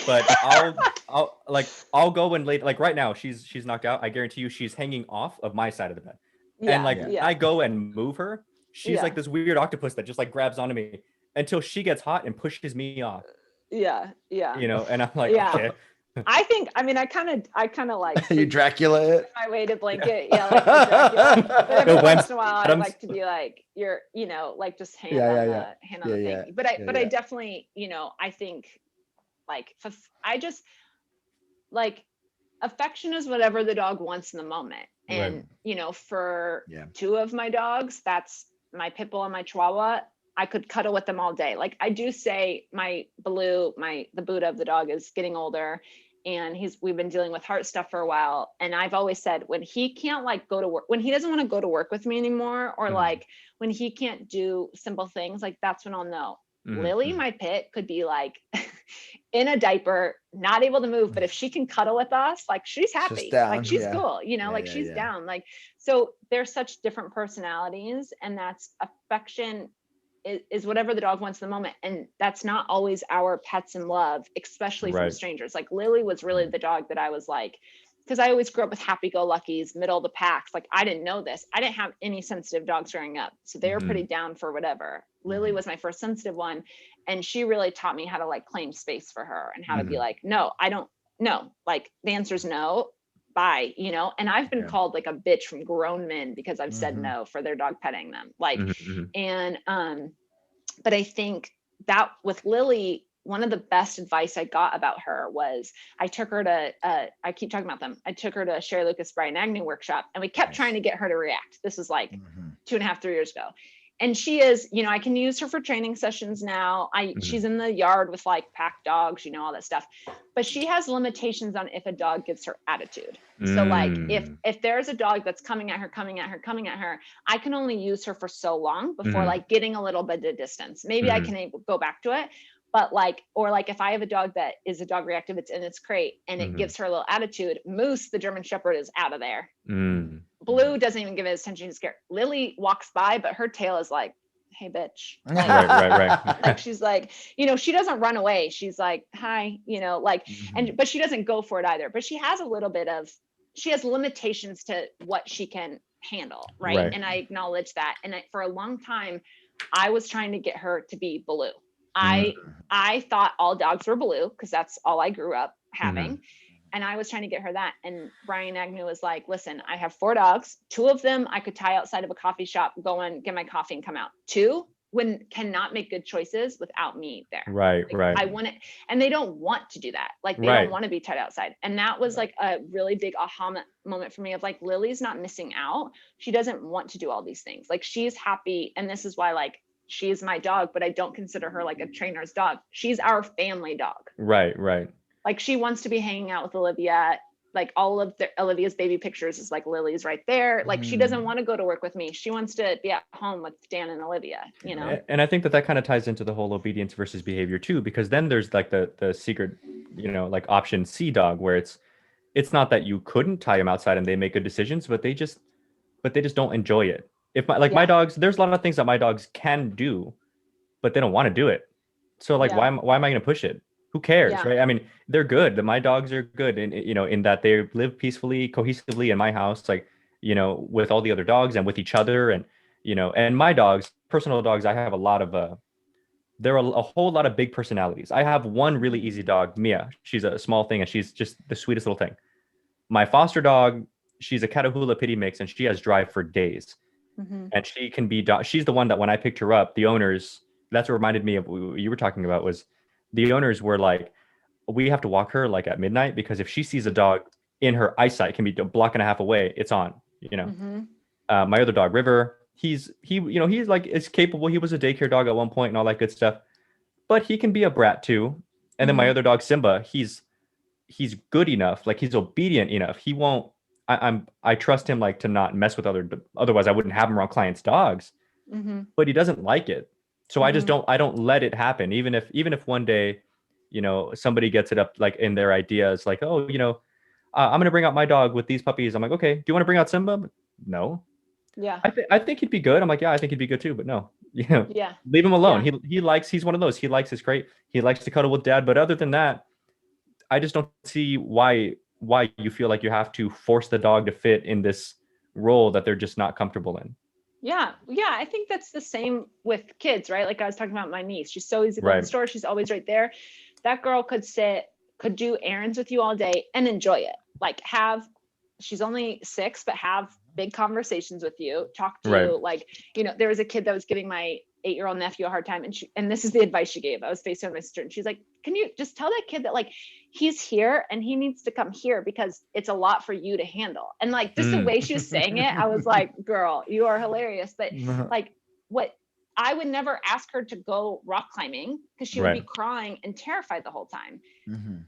but I'll go and lay, like right now she's knocked out. I guarantee you she's hanging off of my side of the bed. And I go and move her. She's like this weird octopus that just like grabs onto me until she gets hot and pushes me off. Yeah. You know, and I'm like, okay. I kind of like you Dracula it. My weighted blanket, like Dracula. But every once in a while, I like to be like, you're, you know, like just hand on the thing. But I definitely, you know, I think like I just like affection is whatever the dog wants in the moment, and you know, for two of my dogs, that's my pit bull and my Chihuahua. I could cuddle with them all day. Like I do say my Baloo, the Buddha of the dog, is getting older, and we've been dealing with heart stuff for a while. And I've always said, when he can't like go to work, when he doesn't want to go to work with me anymore, or like when he can't do simple things, like that's when I'll know. Lily, my pit, could be like in a diaper, not able to move, but if she can cuddle with us, like she's happy, like she's cool, you know, like she's down. Like, so they're such different personalities, and that's affection is whatever the dog wants in the moment. And that's not always our pets in love, especially from strangers. Like Lily was really the dog that I was like, because I always grew up with happy-go-luckies, middle of the packs. Like I didn't know this. I didn't have any sensitive dogs growing up, so they were pretty down for whatever. Lily was my first sensitive one, and she really taught me how to like claim space for her and how to be like, no, I don't know. Like the answer is no. Bye, you know. And I've been called like a bitch from grown men because I've said no for their dog petting them, like and but I think that with Lily, one of the best advice I got about her was I took her to, I keep talking about them. I took her to Sherry Lucas, Brian Agnew workshop, and we kept trying to get her to react. This was like 2.5, 3 years ago. And she is, you know, I can use her for training sessions now. She's in the yard with like pack dogs, you know, all that stuff, but she has limitations on if a dog gives her attitude. So like if there's a dog that's coming at her, I can only use her for so long before like getting a little bit of distance. Maybe I can go back to it. But like, or like if I have a dog that is a dog reactive, it's in its crate and it gives her a little attitude, Moose, the German Shepherd, is out of there. Blue doesn't even give it attention. She's scared. Lily walks by, but her tail is like, hey, bitch. Like, right. Like, she's like, you know, she doesn't run away. She's like, hi, you know, like, but she doesn't go for it either. But she has a little bit of, she has limitations to what she can handle. Right. And I acknowledge that. And for a long time, I was trying to get her to be Blue. I thought all dogs were Blue because that's all I grew up having. And I was trying to get her that. And Brian Agnew was like, listen, I have 4 dogs. 2 of them I could tie outside of a coffee shop, go and get my coffee and come out. 2 cannot make good choices without me there. Right. I want it. And they don't want to do that. Like they don't want to be tied outside. And that was like a really big aha moment for me of like, Lily's not missing out. She doesn't want to do all these things. Like she's happy. And this is why like, she's my dog, but I don't consider her like a trainer's dog. She's our family dog. Right. Like she wants to be hanging out with Olivia. Like all of Olivia's baby pictures is like Lily's right there. Like she doesn't want to go to work with me. She wants to be at home with Dan and Olivia, you know? And I think that kind of ties into the whole obedience versus behavior too, because then there's like the secret, you know, like option C dog, where it's not that you couldn't tie them outside and they make good decisions, but they just don't enjoy it. If my dogs, there's a lot of things that my dogs can do, but they don't want to do it. So like, why am I going to push it? Who cares, right? I mean, they're good. My dogs are good, and you know, in that they live peacefully, cohesively in my house, like, you know, with all the other dogs and with each other, and you know, and my dogs, personal dogs, I have a lot of there are a whole lot of big personalities. I have one really easy dog, Mia. She's a small thing, and she's just the sweetest little thing. My foster dog, she's a Catahoula Pity mix, and she has drive for days. And she can be, she's the one that when I picked her up, the owners, that's what reminded me of what you were talking about, was the owners were like, we have to walk her like at midnight, because if she sees a dog in her eyesight, can be a block and a half away, it's on, you know. My other dog, River, he's like, is capable. He was a daycare dog at one point and all that good stuff, but he can be a brat too. And then my other dog, Simba, he's good enough, like he's obedient enough. He won't, I trust him like to not mess with otherwise I wouldn't have him around clients' dogs, but he doesn't like it. So I don't let it happen. Even if one day, you know, somebody gets it up like in their ideas, like, oh, you know, I'm going to bring out my dog with these puppies. I'm like, okay, do you want to bring out Simba? No. Yeah. I think he'd be good. I'm like, yeah, I think he'd be good too, but no, you know, leave him alone. Yeah. He's one of those, he likes his crate. He likes to cuddle with dad. But other than that, I just don't see why you feel like you have to force the dog to fit in this role that they're just not comfortable in. Yeah. I think that's the same with kids, right? Like I was talking about my niece. She's so easy to go to the store. She's always right there. That girl could do errands with you all day and enjoy it. Like she's only 6, but have big conversations with you, talk to you. Like, you know, there was a kid that was giving my 8-year-old nephew a hard time. And this is the advice she gave. I was FaceTiming my sister and she's like, can you just tell that kid that like, he's here and he needs to come here because it's a lot for you to handle. And like, just the way she was saying it, I was like, girl, you are hilarious. But like I would never ask her to go rock climbing because she would be crying and terrified the whole time.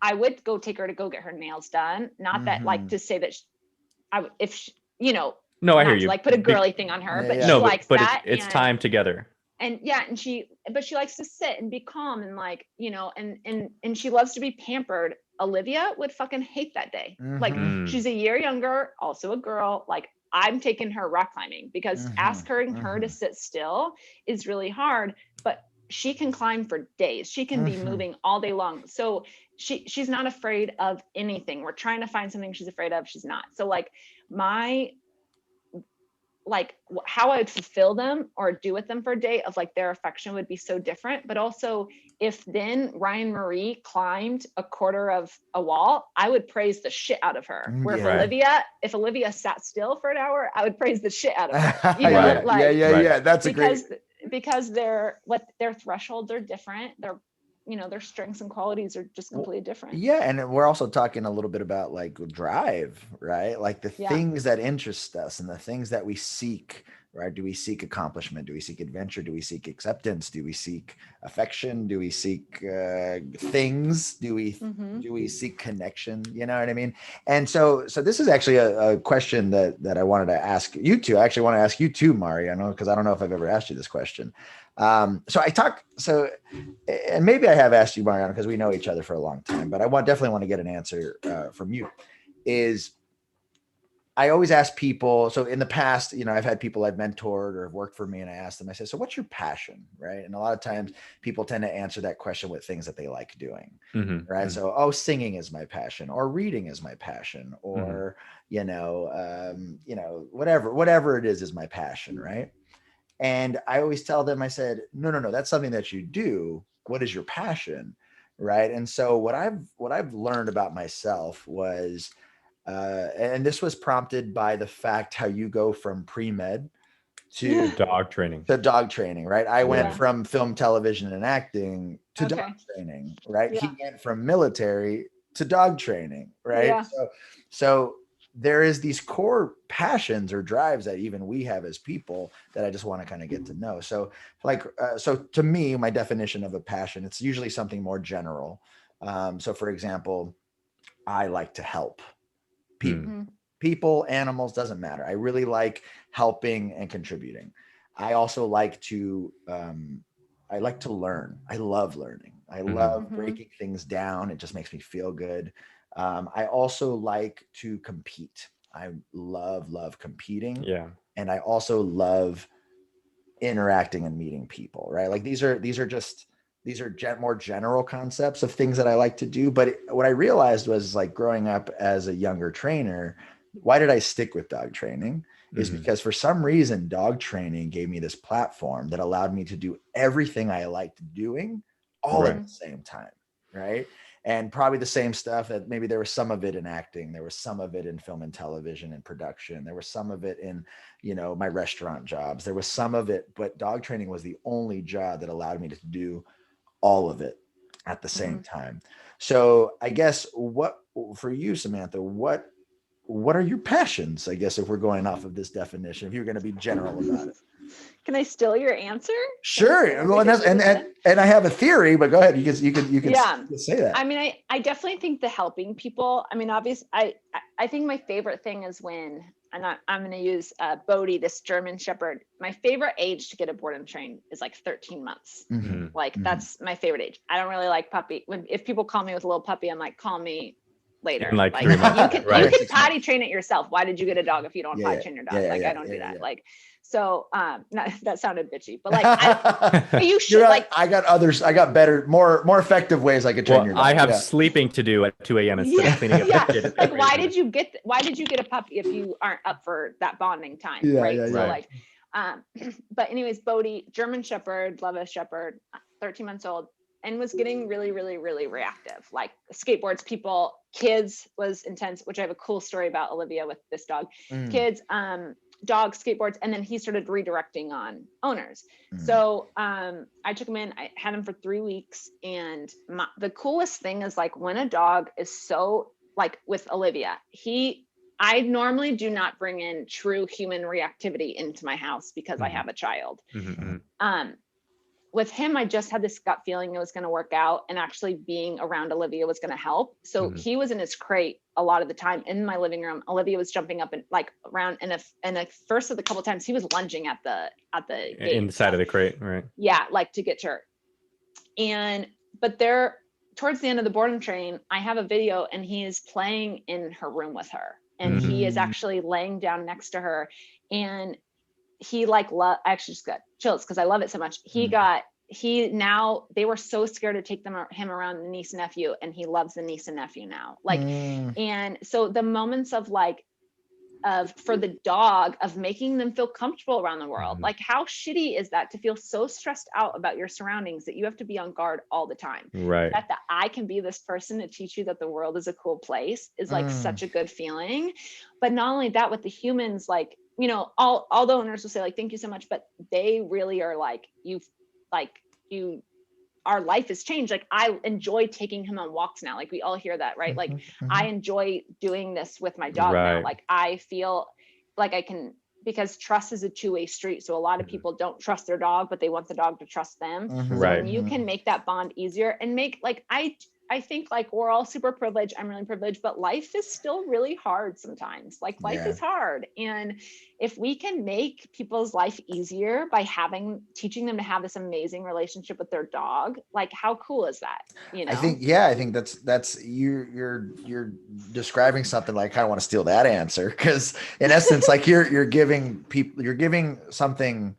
I would go take her to go get her nails done. Not that like to say that no, I hear you. Like put a girly thing on her, but she likes that. It's time together. And she likes to sit and be calm and like, you know, and she loves to be pampered. Olivia would fucking hate that day. Like she's a year younger, also a girl. Like I'm taking her rock climbing because asking her to sit still is really hard, but she can climb for days. She can be moving all day long. So she's not afraid of anything. We're trying to find something she's afraid of. She's not. So like how I would fulfill them or do with them for a day of like their affection would be so different. But also if then Ryan Marie climbed a quarter of a wall, I would praise the shit out of her. Where if Olivia sat still for an hour, I would praise the shit out of her. You know? Like, That's because their thresholds are different. their strengths and qualities are just completely different. Yeah. And we're also talking a little bit about like drive, right? Like the things that interest us and the things that we seek, right? Do we seek accomplishment? Do we seek adventure? Do we seek acceptance? Do we seek affection? Do we seek things? Do we seek connection? You know what I mean? And so this is actually a question that I wanted to ask you two. I actually want to ask you too, Mariano, because I don't know if I've ever asked you this question. And maybe I have asked you, Mariano, because we know each other for a long time, but definitely want to get an answer from you. I always ask people, so in the past, I've had people I've mentored or have worked for me, and I ask them, I say, so what's your passion, right? And a lot of times people tend to answer that question with things that they like doing, right? Mm-hmm. So, singing is my passion, or reading is my passion, or, whatever it is my passion, right? And I always tell them, I said, no, that's something that you do. What is your passion, right? And so what I've learned about myself was, and this was prompted by the fact how you go from pre-med to dog training, right? I went from film, television, and acting to dog training, right? Yeah. He went from military to dog training, right? Yeah. So there is these core passions or drives that even we have as people that I just want to kind of get to know. So so to me, my definition of a passion, it's usually something more general. So for example, I like to help people, animals, doesn't matter. I really like helping and contributing. I also like to learn. I love learning. I love breaking things down. It just makes me feel good. I also like to compete. I love competing. Yeah. And I also love interacting and meeting people, right? Like these are more general concepts of things that I like to do. But what I realized was, like, growing up as a younger trainer, why did I stick with dog training? Is because for some reason, dog training gave me this platform that allowed me to do everything I liked doing all at the same time, right? And probably the same stuff that maybe there was some of it in acting, there was some of it in film and television and production, there was some of it in, my restaurant jobs, there was some of it, but dog training was the only job that allowed me to do all of it at the same time. So I guess for you, Samantha, what are your passions? I guess if we're going off of this definition, if you're going to be general about it. Can I steal your answer? Sure. Well, and I have a theory, but go ahead. You can say that. I mean, I definitely think the helping people. I mean, obviously, I think my favorite thing is when, and I'm going to use Bodhi, this German Shepherd. My favorite age to get a board and train is like 13 months. That's my favorite age. I don't really like puppy. If people call me with a little puppy, I'm like, call me later. In like 3 months. You can potty train it yourself. Why did you get a dog if you don't potty train your dog? I don't do that. Yeah. So that sounded bitchy, but you should. I got better, more effective ways I could train your dog. I have sleeping to do at 2 a.m. instead of cleaning up the kid. Like, why did you get a puppy if you aren't up for that bonding time? But anyways, Bodhi, German Shepherd, love a Shepherd, 13 months old, and was getting really, really, really reactive. Like skateboards, people, kids was intense, which I have a cool story about Olivia with this dog. Kids, dogs, skateboards, and then he started redirecting on owners. So I took him in, I had him for 3 weeks, and the coolest thing is, like, when a dog is so, like with Olivia, I normally do not bring in true human reactivity into my house because I have a child. With him, I just had this gut feeling it was going to work out, and actually being around Olivia was going to help. So he was in his crate a lot of the time in my living room. Olivia was jumping up and like around, and the first of the couple times he was lunging at the gate inside of the crate, right? Yeah, like to get to her. But there, towards the end of the board and train, I have a video, and he is playing in her room with her, and he is actually laying down next to her, and he I actually just got chills because I love it so much. Now they were so scared to take him around the niece and nephew, and he loves the niece and nephew now. And so the moments of for the dog, of making them feel comfortable around the world. Like, how shitty is that to feel so stressed out about your surroundings that you have to be on guard all the time? Right. That I can be this person to teach you that the world is a cool place is such a good feeling. But not only that, with the humans, all the owners will say, like, thank you so much, but they really are you our life has changed. Like I enjoy taking him on walks now. Like we all hear that, right? Like I enjoy doing this with my dog now. Like I feel like I can, because trust is a two-way street. So a lot of people don't trust their dog, but they want the dog to trust them. So when you can make that bond easier and make, like, I think like we're all super privileged. I'm really privileged, but life is still really hard sometimes. Like life is hard. And if we can make people's life easier by teaching them to have this amazing relationship with their dog, like how cool is that? You know? I think that's you're describing something like, I kind of want to steal that answer. Cause in essence, like you're giving something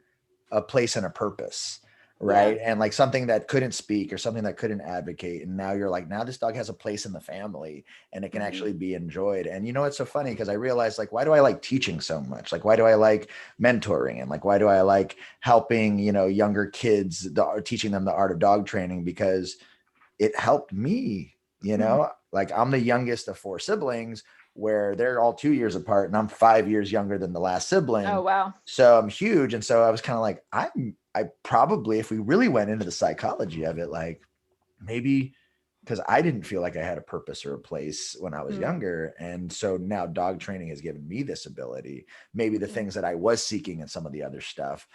a place and a purpose. Right. And like something that couldn't speak or something that couldn't advocate. And now you're like, now this dog has a place in the family and it can actually be enjoyed. And you know, it's so funny because I realized, like, why do I like teaching so much? Like, why do I like mentoring? And like, why do I like helping, you know, younger kids, teaching them the art of dog training? Because it helped me, you know, like I'm the youngest of 4 siblings, where they're all 2 years apart and I'm 5 years younger than the last sibling. Oh, wow. So I'm huge. And so I was kind of like, I probably, if we really went into the psychology of it, like maybe because I didn't feel like I had a purpose or a place when I was younger. And so now dog training has given me this ability, maybe the things that I was seeking and some of the other stuff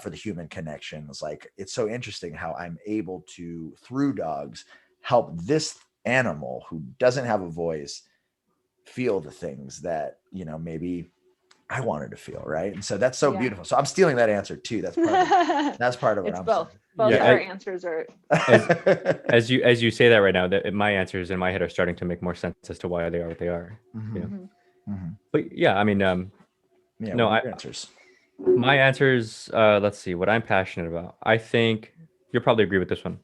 for the human connections. Like, it's so interesting how I'm able to, through dogs, help this animal who doesn't have a voice feel the things that, you know, maybe I wanted to feel, right? And so that's so beautiful. So I'm stealing that answer too. That's part of what I'm both. saying. Both our answers are as you say that right now, that my answers in my head are starting to make more sense as to why they are what they are. You know? But yeah, I mean, answers. My answers, let's see what I'm passionate about. I think you'll probably agree with this one.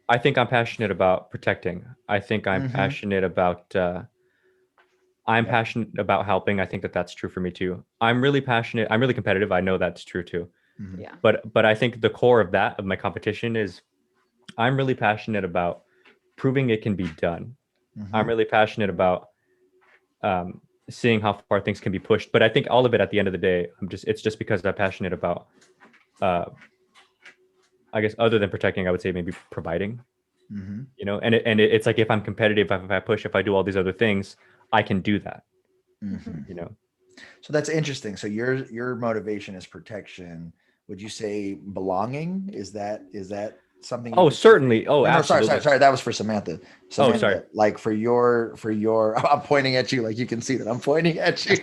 I think I'm passionate about protecting. I think I'm passionate about passionate about helping. I think that that's true for me too. I'm really passionate. I'm really competitive. I know that's true too. But I think the core of that, of my competition, is I'm really passionate about proving it can be done. I'm really passionate about seeing how far things can be pushed. But I think all of it at the end of the day, it's just because I'm passionate about, I guess, other than protecting, I would say maybe providing, you know, and it's like, if I'm competitive, if I push, if I do all these other things, I can do that, you know? So that's interesting. So your motivation is protection. Would you say belonging? Is that something? Oh, certainly. Oh, no, absolutely. Sorry. That was for Samantha. Oh, sorry. Like for your, I'm pointing at you, like you can see that I'm pointing at you.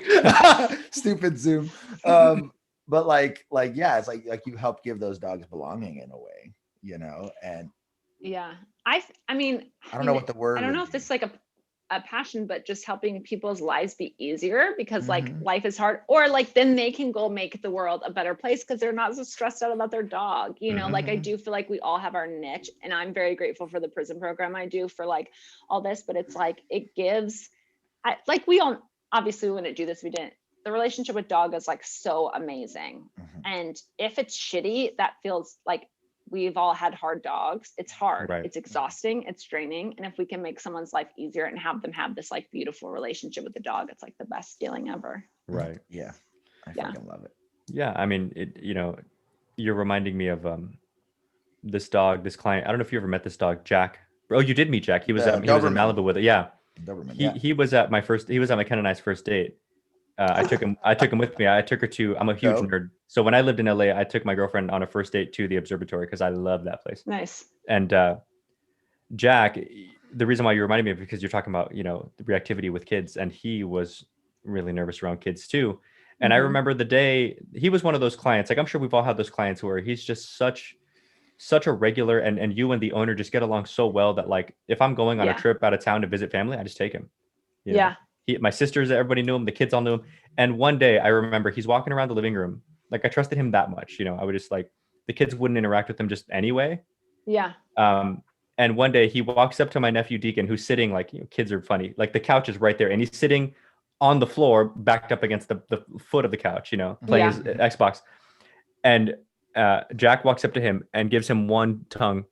Stupid Zoom. But like, yeah, it's like you help give those dogs belonging in a way, you know? And I mean, I don't know what the word. I don't know if this is like a passion, but just helping people's lives be easier, because like life is hard, or like then they can go make the world a better place because they're not so stressed out about their dog, you know. Like I do feel like we all have our niche, and I'm very grateful for the prison program I do for like all this, but it's like it gives, like we all obviously we wouldn't do this if we didn't. The relationship with dog is like so amazing, and if it's shitty, that feels like we've all had hard dogs. It's hard. Right. It's exhausting. It's draining. And if we can make someone's life easier and have them have this like beautiful relationship with the dog, it's like the best feeling ever. Right. Yeah. I fucking love it. Yeah. I mean, you know, you're reminding me of this dog, this client. I don't know if you ever met this dog, Jack. Oh, you did meet Jack. He was in Malibu with it. Yeah. He was at my Ken and I's first date. I took him with me. I took her to, I'm a huge nerd. So when I lived in LA, I took my girlfriend on a first date to the observatory because I love that place. Nice. And Jack, the reason why you reminded me of, because you're talking about, you know, the reactivity with kids, and he was really nervous around kids too. And I remember the day, he was one of those clients, like I'm sure we've all had those clients where he's just such a regular, and you and the owner just get along so well that like, if I'm going on a trip out of town to visit family, I just take him. You know? My sisters, everybody knew him. The kids all knew him. And one day I remember he's walking around the living room. Like I trusted him that much, you know, I would just like, the kids wouldn't interact with him just anyway. Yeah. And one day he walks up to my nephew Deacon, who's sitting, like, you know, kids are funny. Like the couch is right there and he's sitting on the floor, backed up against the foot of the couch, you know, playing his Xbox. And Jack walks up to him and gives him one tongue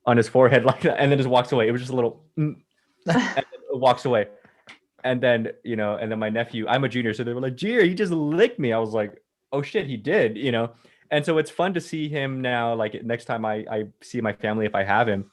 on his forehead like that, and then just walks away. It was just a little, and walks away. And then, you know, and then my nephew, I'm a junior, so they were like, "Gee, he just licked me." I was like, "Oh shit, he did," you know. And so it's fun to see him now. Like next time I see my family, if I have him,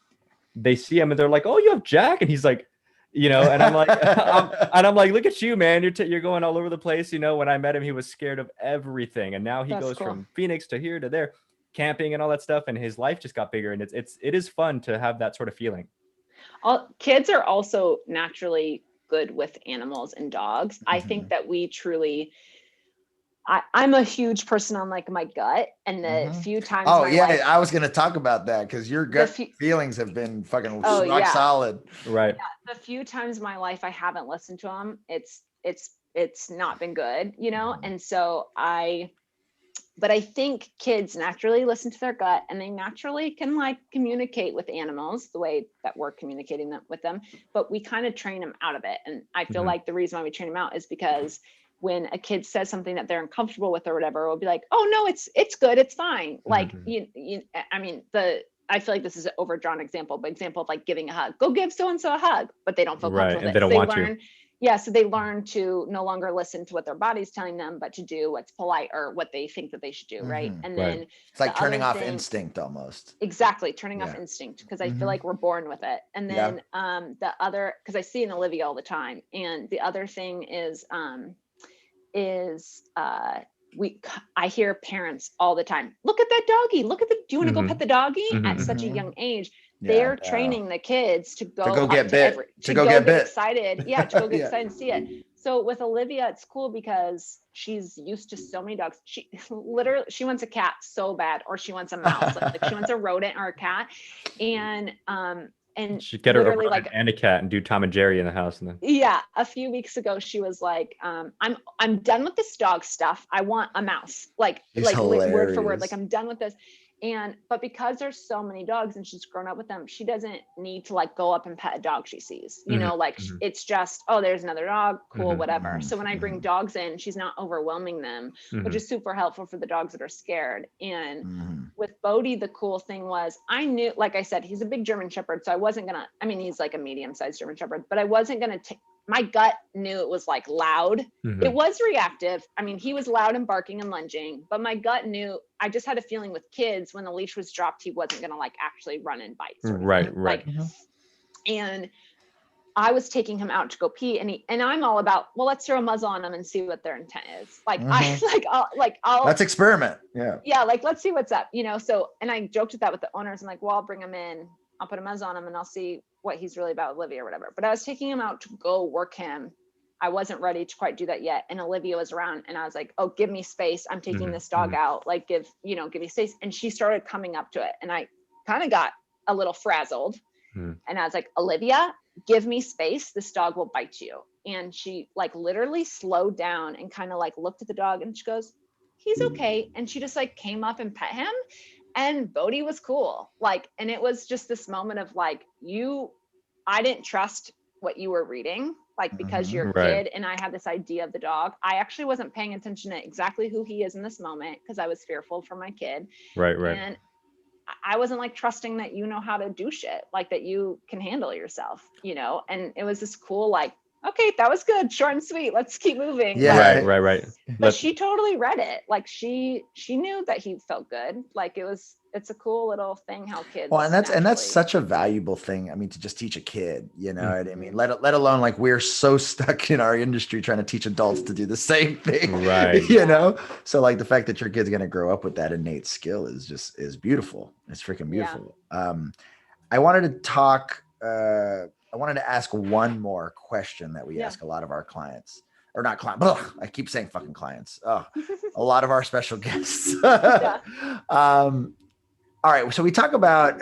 they see him and they're like, "Oh, you have Jack," and he's like, and I'm like, I'm like, "Look at you, man! You're going all over the place." When I met him, he was scared of everything, and now he goes from Phoenix to here to there, camping and all that stuff, and his life just got bigger. And it is fun to have that sort of feeling. Kids are also naturally good with animals and dogs. I think that we truly. I'm a huge person on like my gut, and the few times. I was going to talk about that because your gut feelings have been fucking rock solid. Right. Yeah, the few times in my life I haven't listened to them, it's not been good, And so but I think kids naturally listen to their gut, and they naturally can like communicate with animals the way that we're communicating with them, but we kind of train them out of it. And I feel like the reason why we train them out is because when a kid says something that they're uncomfortable with or whatever, we'll be like, "Oh no, it's good. It's fine." Like, I feel like this is an overdrawn example of like giving a hug. Go give so-and-so a hug, but they don't feel comfortable with it. They don't want to. Yeah. So they learn to no longer listen to what their body's telling them, but to do what's polite or what they think that they should do. Right. And then it's like turning off instinct almost. Exactly. Turning off instinct. Because I feel like we're born with it. And then the other, because I see in Olivia all the time. And the other thing is I hear parents all the time, "Look at that doggy, do you want to go pet the doggy?" At such a young age. They're training the kids to go get bit, to go get excited. To go get excited and see it. So with Olivia, it's cool because she's used to so many dogs. She literally, she wants a cat so bad, or she wants a mouse, like she wants a rodent or a cat. And she get her a rodent and a cat and do Tom and Jerry in the house. And then a few weeks ago she was like, I'm done with this dog stuff. I want a mouse. Like word for word, like I'm done with this. But because there's so many dogs and she's grown up with them, she doesn't need to like go up and pet a dog she sees, it's just, oh, there's another dog, cool, whatever. So when I bring dogs in, she's not overwhelming them, which is super helpful for the dogs that are scared. And with Bodhi, the cool thing was I knew, like I said, he's a big German Shepherd. So I wasn't gonna, he's like a medium-sized German Shepherd, but I wasn't gonna my gut knew it was like loud. It was reactive. He was loud and barking and lunging, but my gut knew, I just had a feeling with kids when the leash was dropped, he wasn't going to like actually run and bite. Right. And I was taking him out to go pee, and I'm all about, well, let's throw a muzzle on them and see what their intent is. I'll let's experiment. Yeah. Like, let's see what's up, So, and I joked with that with the owners. I'm like, well, I'll bring him in, I'll put a muzzle on him and I'll see what he's really about, Olivia or whatever. But I was taking him out to go work him. I wasn't ready to quite do that yet. And Olivia was around, and I was like, "Oh, give me space. I'm taking this dog out. Like, give me space." And she started coming up to it, and I kind of got a little frazzled. And I was like, "Olivia, give me space. This dog will bite you." And she like literally slowed down and kind of like looked at the dog, and she goes, "He's okay." And she just like came up and pet him. And Bodhi was cool. Like, and it was just this moment of like, I didn't trust what you were reading, like, because you're a kid and I had this idea of the dog. I actually wasn't paying attention to exactly who he is in this moment because I was fearful for my kid. Right. And I wasn't like trusting that you know how to do shit, like that you can handle yourself, and it was this cool, like, okay, that was good, short and sweet, let's keep moving. Yeah. Right. But she totally read it. Like she knew that he felt good. Like it's a cool little thing how kids. Well, and that's such a valuable thing. To just teach a kid, what I mean? Let alone like we're so stuck in our industry trying to teach adults to do the same thing. Right. So like the fact that your kid's going to grow up with that innate skill is beautiful. It's freaking beautiful. Yeah. I wanted to talk, I wanted to ask one more question that we ask a lot of our clients, or not clients. I keep saying fucking clients. Oh, a lot of our special guests. All right. So we talk about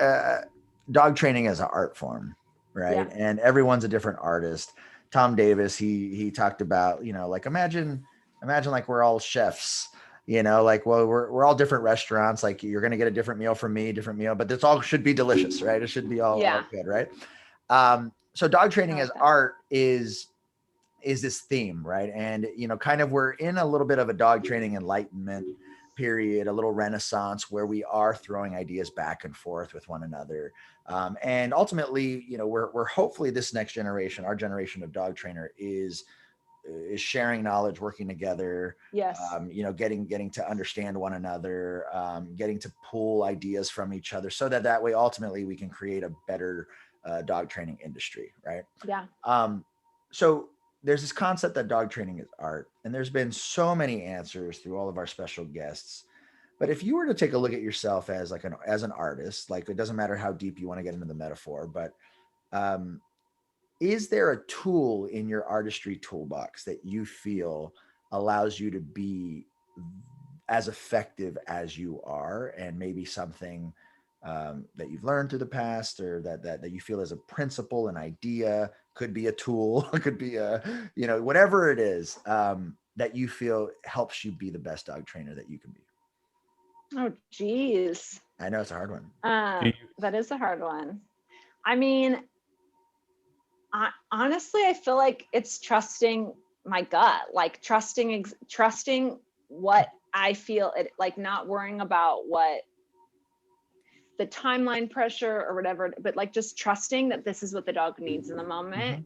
dog training as an art form, right? Yeah. And everyone's a different artist. Tom Davis, he talked about, like imagine like we're all chefs, like, well, we're all different restaurants. Like you're going to get a different meal from me, different meal, but this all should be delicious, right? It should be all good, right? So dog training as art is this theme, right? And, kind of we're in a little bit of a dog training enlightenment period, a little renaissance where we are throwing ideas back and forth with one another. And ultimately, we're hopefully this next generation, our generation of dog trainer is is sharing knowledge, working together. Yes. Getting to understand one another, getting to pull ideas from each other, so that way ultimately we can create a better dog training industry, right? Yeah. So there's this concept that dog training is art, and there's been so many answers through all of our special guests. But if you were to take a look at yourself as an artist, like, it doesn't matter how deep you want to get into the metaphor, but is there a tool in your artistry toolbox that you feel allows you to be as effective as you are, and maybe something that you've learned through the past, or that you feel is a principle, an idea, could be a tool, could be whatever it is, that you feel helps you be the best dog trainer that you can be? Oh, geez. I know it's a hard one. That is a hard one. I mean, honestly, I feel like it's trusting my gut, like trusting what I feel, like not worrying about what the timeline pressure or whatever, but like just trusting that this is what the dog needs in the moment.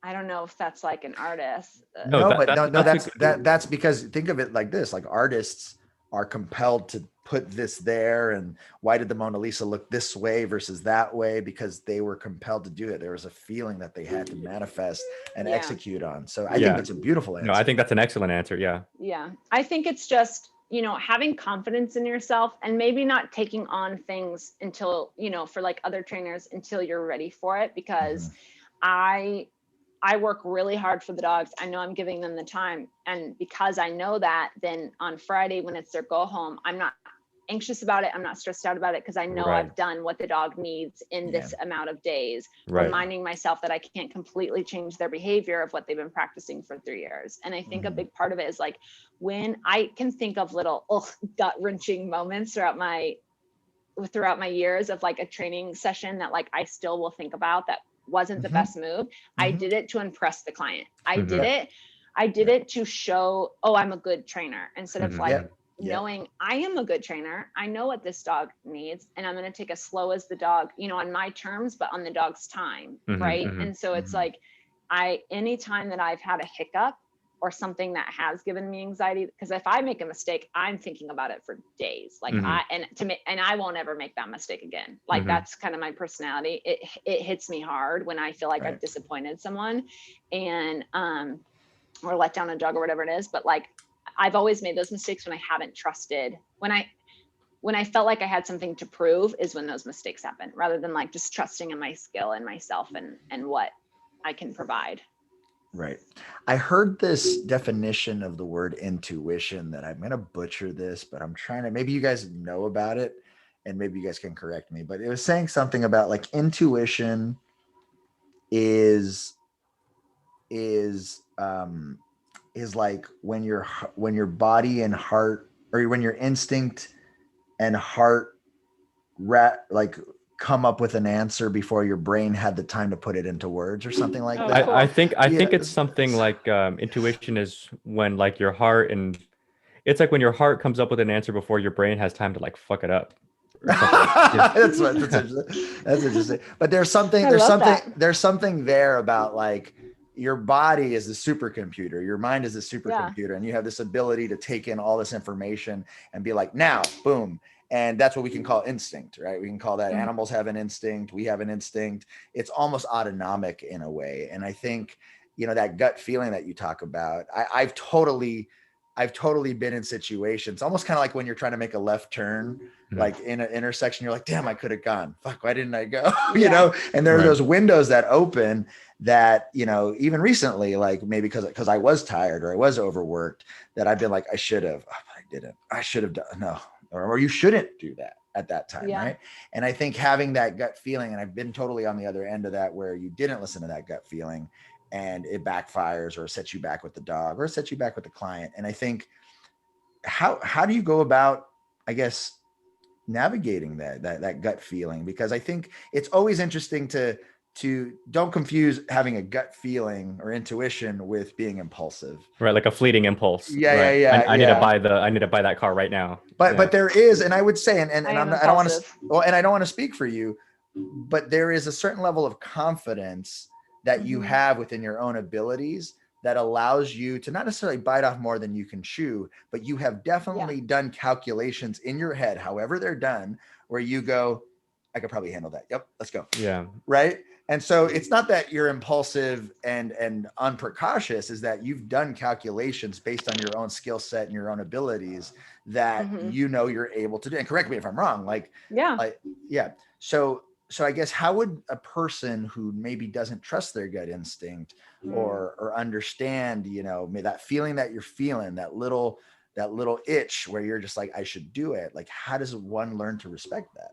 I don't know if that's like an artist. That's because, think of it like this, like, artists are compelled to put this there, and why did the Mona Lisa look this way versus that way? Because they were compelled to do it. There was a feeling that they had to manifest and execute on. So I think it's a beautiful answer. No, I think that's an excellent answer. Yeah. I think it's just, having confidence in yourself, and maybe not taking on things until, for like other trainers, until you're ready for it. Because I work really hard for the dogs. I know I'm giving them the time. And because I know that, then on Friday when it's their go home, I'm not anxious about it. I'm not stressed out about it, because I know I've done what the dog needs in this amount of days, reminding myself that I can't completely change their behavior of what they've been practicing for 3 years. And I think a big part of it is like, when I can think of little gut wrenching moments throughout my years of like a training session that like I still will think about, that wasn't the best move. I did it to impress the client. I did it to show, I'm a good trainer, instead of like knowing I am a good trainer. I know what this dog needs, and I'm going to take as slow as the dog, on my terms, but on the dog's time. Right. And so it's like, anytime that I've had a hiccup or something that has given me anxiety, because if I make a mistake, I'm thinking about it for days. Like I won't ever make that mistake again. Like that's kind of my personality. It hits me hard when I feel like I've disappointed someone, and or let down a dog or whatever it is. But like, I've always made those mistakes when I haven't trusted. When I felt like I had something to prove is when those mistakes happen, rather than like just trusting in my skill and myself and what I can provide. Right. I heard this definition of the word intuition that I'm going to butcher this, but I'm trying to, maybe you guys know about it and maybe you guys can correct me, but it was saying something about like intuition is like when your body and heart, or when your instinct and heart like come up with an answer before your brain had the time to put it into words, or something like that. Cool. I think it's something like intuition is when like your heart, and it's like when your heart comes up with an answer before your brain has time to like fuck it up. That's interesting. But there's something there about like, your body is a supercomputer, your mind is a supercomputer, and you have this ability to take in all this information and be like, now, boom. And that's what we can call instinct, right? We can call that animals have an instinct. We have an instinct. It's almost autonomic in a way. And I think, that gut feeling that you talk about, I've totally been in situations, almost kind of like when you're trying to make a left turn, like in an intersection, you're like, damn, I could have gone. Fuck, why didn't I go? And there are those windows that open that, even recently, like maybe because I was tired or I was overworked, that I've been like, I should have, but I didn't. I should have done, no. Or you shouldn't do that at that time, right? And I think having that gut feeling, and I've been totally on the other end of that, where you didn't listen to that gut feeling and it backfires, or sets you back with the dog, or sets you back with the client. And I think, how do you go about, I guess, navigating that gut feeling? Because I think it's always interesting to don't confuse having a gut feeling or intuition with being impulsive. Right, like a fleeting impulse. I need to buy that car right now. But there is, and I would say, and I don't want to speak for you, but there is a certain level of confidence that you have within your own abilities that allows you to not necessarily bite off more than you can chew, but you have definitely done calculations in your head, however they're done, where you go, I could probably handle that. Yep, let's go. Yeah. Right. And so it's not that you're impulsive and unprecautious, is that you've done calculations based on your own skill set and your own abilities that you're able to do. And correct me if I'm wrong. So I guess, how would a person who maybe doesn't trust their gut instinct or understand, that feeling that you're feeling, that little itch where you're just like, I should do it. Like, how does one learn to respect that?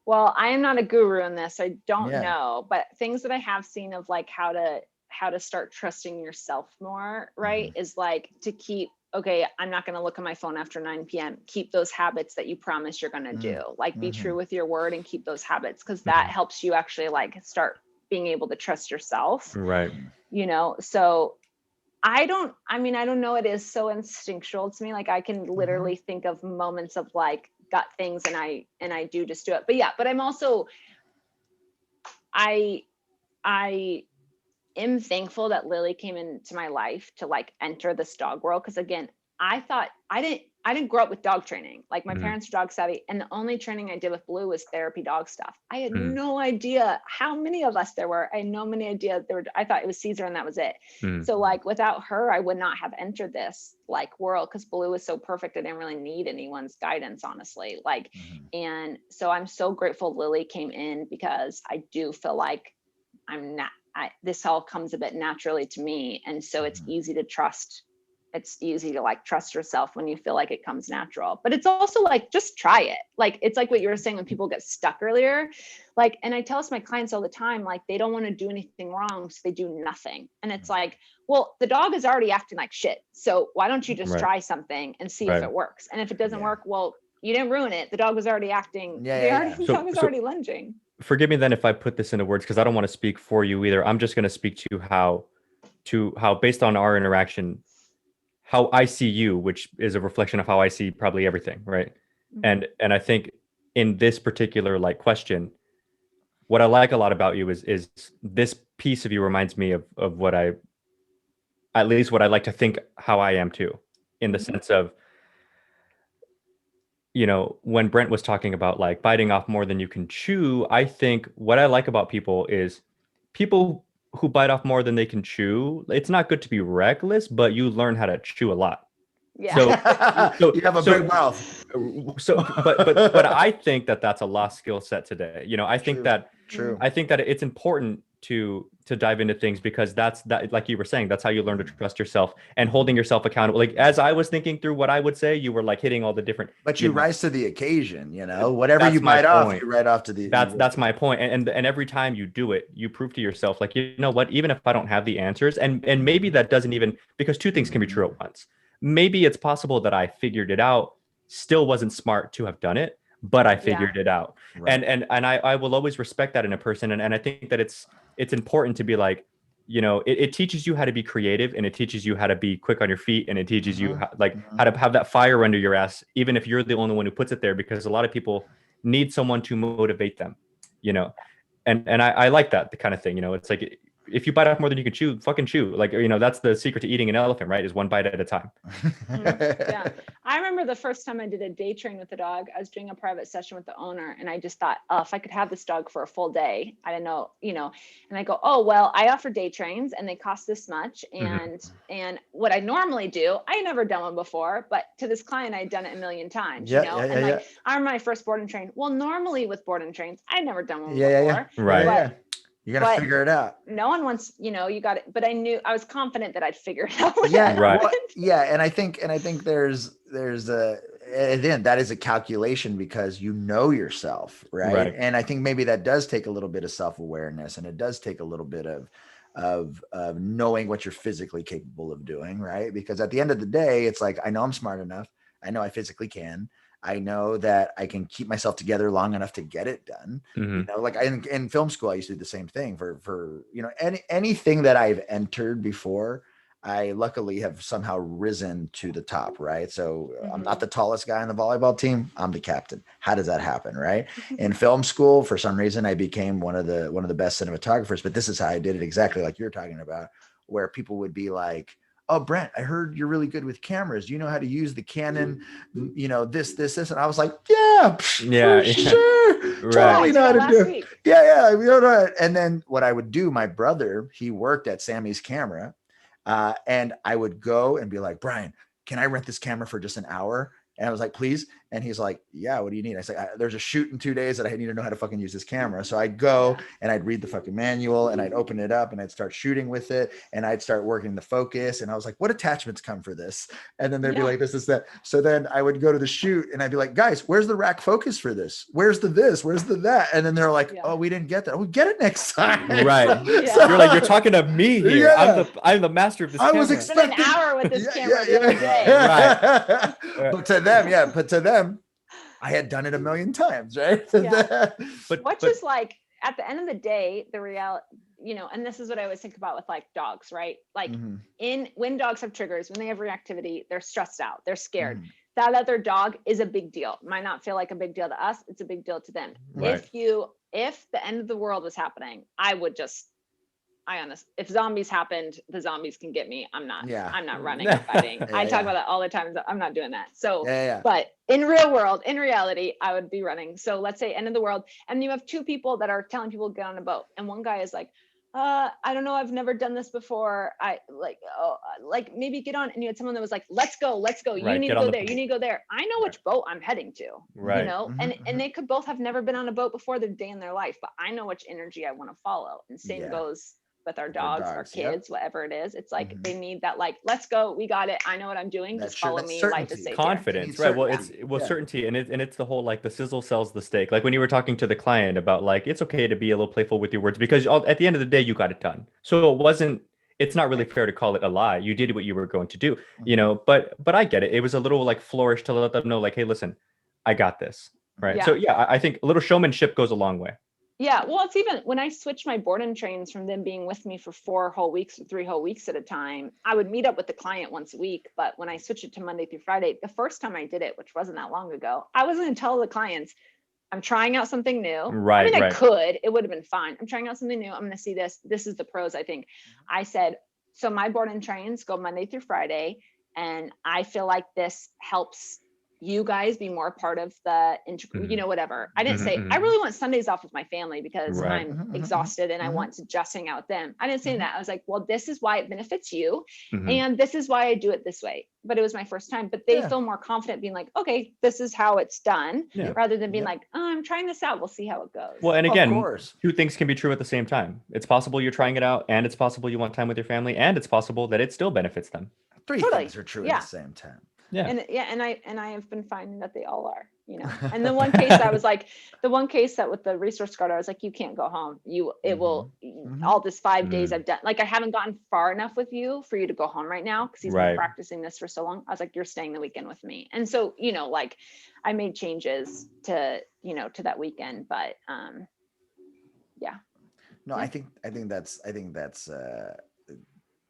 Well, I am not a guru in this. I don't know, but things that I have seen of like how to start trusting yourself more, right? Is like to keep, okay, I'm not going to look at my phone after 9 p.m. Keep those habits that you promise you're going to do. Like be true with your word and keep those habits, because that helps you actually like start being able to trust yourself. Right. So I don't know. It is so instinctual to me. Like I can literally think of moments of like gut things and I do just do it. But I'm also, I am thankful that Lily came into my life to like enter this dog world. Cause again, I thought I didn't grow up with dog training. Like my parents are dog savvy, and the only training I did with Blue was therapy dog stuff. I had no idea how many of us there were. I had no idea there were. I thought it was Caesar and that was it. So like without her, I would not have entered this like world, because Blue was so perfect. I didn't really need anyone's guidance, honestly. Like, and so I'm so grateful Lily came in, because I do feel like this all comes a bit naturally to me. And so it's easy to trust. It's easy to like trust yourself when you feel like it comes natural, but it's also like, just try it. Like, it's like what you were saying when people get stuck earlier, like, and I tell this to my clients all the time, like they don't want to do anything wrong, so they do nothing. And it's like, well, the dog is already acting like shit. So why don't you just try something and see if it works? And if it doesn't work, well, you didn't ruin it. The dog was already acting. The dog was already lunging. Forgive me then if I put this into words, because I don't want to speak for you either. I'm just going to speak to how based on our interaction, how I see you, which is a reflection of how I see probably everything, right? And I think in this particular like question, what I like a lot about you is this piece of you reminds me of what I like to think how I am too, in the sense of, when Brent was talking about like biting off more than you can chew, I think what I like about people is people who bite off more than they can chew. It's not good to be reckless, but you learn how to chew a lot. Yeah. So you have a big mouth. But I think that's a lost skill set today. I think that it's important to dive into things, because that like you were saying, that's how you learn to trust yourself and holding yourself accountable. Like as I was thinking through what I would say, you were like hitting all the different, but you rise to the occasion, whatever you bite off, you right off to the, that's my point. And every time you do it, you prove to yourself, like, you know what, even if I don't have the answers, and maybe that doesn't even, because two things can be true at once. Maybe it's possible that I figured it out, still wasn't smart to have done it, but I figured it out. Right. And I will always respect that in a person. And I think that it's important to be like, it teaches you how to be creative, and it teaches you how to be quick on your feet, and it teaches you how to have that fire under your ass, even if you're the only one who puts it there, because a lot of people need someone to motivate them, and I like that, the kind of thing, it's like, if you bite off more than you can chew, fucking chew. Like, that's the secret to eating an elephant, right? Is one bite at a time. Yeah. I remember the first time I did a day train with the dog, I was doing a private session with the owner, and I just thought, oh, if I could have this dog for a full day, I don't know, and I go, oh, well, I offer day trains and they cost this much. And what I normally do, I never done one before, but to this client, I'd done it a million times, I remember my first board and train. Well, normally with board and trains, I'd never done one before. Right. You got to figure it out. No one wants, you got it. But I was confident that I'd figure it out. Right. And I think there's then that is a calculation, because yourself, right? And I think maybe that does take a little bit of self-awareness, and it does take a little bit of knowing what you're physically capable of doing, right? Because at the end of the day, it's like, I know I'm smart enough. I know I physically can. I know that I can keep myself together long enough to get it done. Like in film school, I used to do the same thing for anything that I've entered before. I luckily have somehow risen to the top, right? So I'm not the tallest guy on the volleyball team. I'm the captain. How does that happen, right? In film school, for some reason, I became one of the best cinematographers. But this is how I did it, exactly like you're talking about, where people would be like, "Oh, Brent, I heard you're really good with cameras. Do you know how to use the Canon, this?" And I was like, "Yeah, for sure, totally know how to do it. Yeah, you know." And then what I would do, my brother, he worked at Sammy's Camera. And I would go and be like, "Brian, can I rent this camera for just an hour?" And I was like, "Please." And he's like, "Yeah, what do you need?" I said, "There's a shoot in 2 days that I need to know how to fucking use this camera." So I'd go and I'd read the fucking manual and I'd open it up and I'd start shooting with it and I'd start working the focus. And I was like, "What attachments come for this?" And then they'd be like, "This is that." So then I would go to the shoot and I'd be like, "Guys, where's the rack focus for this? Where's the this? Where's the that?" And then they're like, "Oh, we didn't get that. We'll get it next time." Right. So you're like, you're talking to me here. I'm the master of this camera. I was expecting an hour with this camera the other day. Right. But to them, I had done it a million times, right? But just like at the end of the day, the reality, and this is what I always think about with like dogs, right? Like when dogs have triggers, when they have reactivity, they're stressed out, they're scared. That other dog is a big deal. Might not feel like a big deal to us. It's a big deal to them. Right. If the end of the world was happening, if zombies happened, the zombies can get me. I'm not running or fighting. I talk about that all the time. I'm not doing that. So, but in reality, I would be running. So let's say end of the world. And you have two people that are telling people to get on a boat. And one guy is like, I don't know. I've never done this before. Maybe get on. And you had someone that was like, let's go. You need to go there. You need to go there. I know which boat I'm heading to, right. And they could both have never been on a boat before their day in their life, but I know which energy I want to follow. And same goes with our dogs, our kids, whatever it is. It's like they need that, like, let's go, we got it, I know what I'm doing, just follow me, life is safe. Confidence, right? Well, certainty, and it's the whole, like, the sizzle sells the steak. Like when you were talking to the client about, like, it's okay to be a little playful with your words, because at the end of the day, you got it done. So it's not really fair to call it a lie. You did what you were going to do, but I get it. It was a little like flourish to let them know, like, hey, listen, I got this, right? Yeah. So I think a little showmanship goes a long way. Yeah, well, it's even when I switched my board and trains from them being with me for 4 whole weeks or 3 whole weeks at a time, I would meet up with the client once a week. But when I switched it to Monday through Friday, the first time I did it, which wasn't that long ago, I was going to tell the clients, I'm trying out something new. Right. I could, it would have been fine. I'm trying out something new. I'm going to see this. This is the pros, I think. I said, so my board and trains go Monday through Friday. And I feel like this helps you guys be more part of the whatever. I didn't say I really want Sundays off with my family because I'm exhausted and I want to just hang out with them. I didn't say that. I was like, well, this is why it benefits you and this is why I do it this way. But it was my first time, but they feel more confident being like, okay, this is how it's done, rather than being like, oh, I'm trying this out, we'll see how it goes. Well, and again, two things can be true at the same time. It's possible you're trying it out, and it's possible you want time with your family, and it's possible that it still benefits them. Three things are true at the same time. Yeah. And I have been finding that they all are, and the one case I was like, that with the resource guard, I was like, you can't go home. All this 5 days I've done, like, I haven't gotten far enough with you for you to go home right now. Cause he's been practicing this for so long. I was like, you're staying the weekend with me. And so, like I made changes to that weekend, but no, I think that's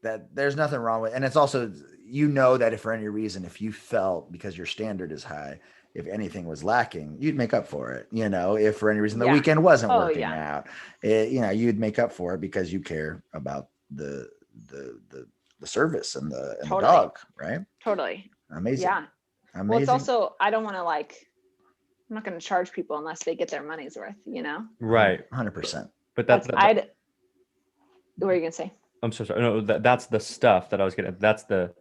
that there's nothing wrong with, and it's also, that if for any reason, if you felt, because your standard is high, if anything was lacking, you'd make up for it. If for any reason the weekend wasn't working out, you'd make up for it because you care about the service and the dog, right? Totally. Amazing. Yeah. Amazing. Well, it's also, I don't want to I'm not going to charge people unless they get their money's worth, Right. 100%. But what are you going to say? I'm so sorry. No, that's the stuff that I was getting. That's the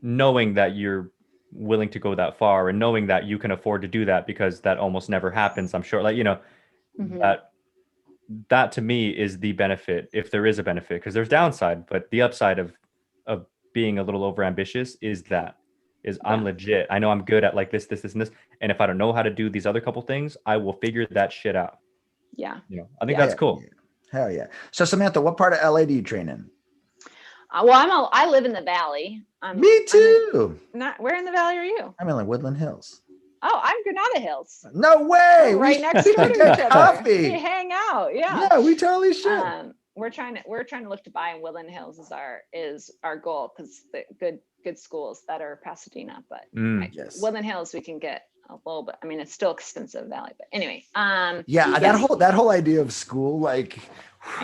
knowing that you're willing to go that far and knowing that you can afford to do that, because that almost never happens. I'm sure, that to me is the benefit, if there is a benefit, because there's downside, but the upside of being a little over ambitious is I'm legit. I know I'm good at like this, and this. And if I don't know how to do these other couple things, I will figure that shit out. Yeah. I think that's cool. Yeah. Hell yeah. So Samantha, what part of LA do you train in? I live in the Valley. Me too. Where in the Valley are you? I'm in Woodland Hills. Oh, I'm Granada Hills. No way. Right next door to each other. Coffee. We hang out. Yeah. Yeah, we totally should. we're trying to look to buy in Woodland Hills is our goal, because the good schools that are Pasadena, but yes, Woodland Hills we can get a little bit. I mean, it's still expensive Valley, but anyway. That whole idea of school, like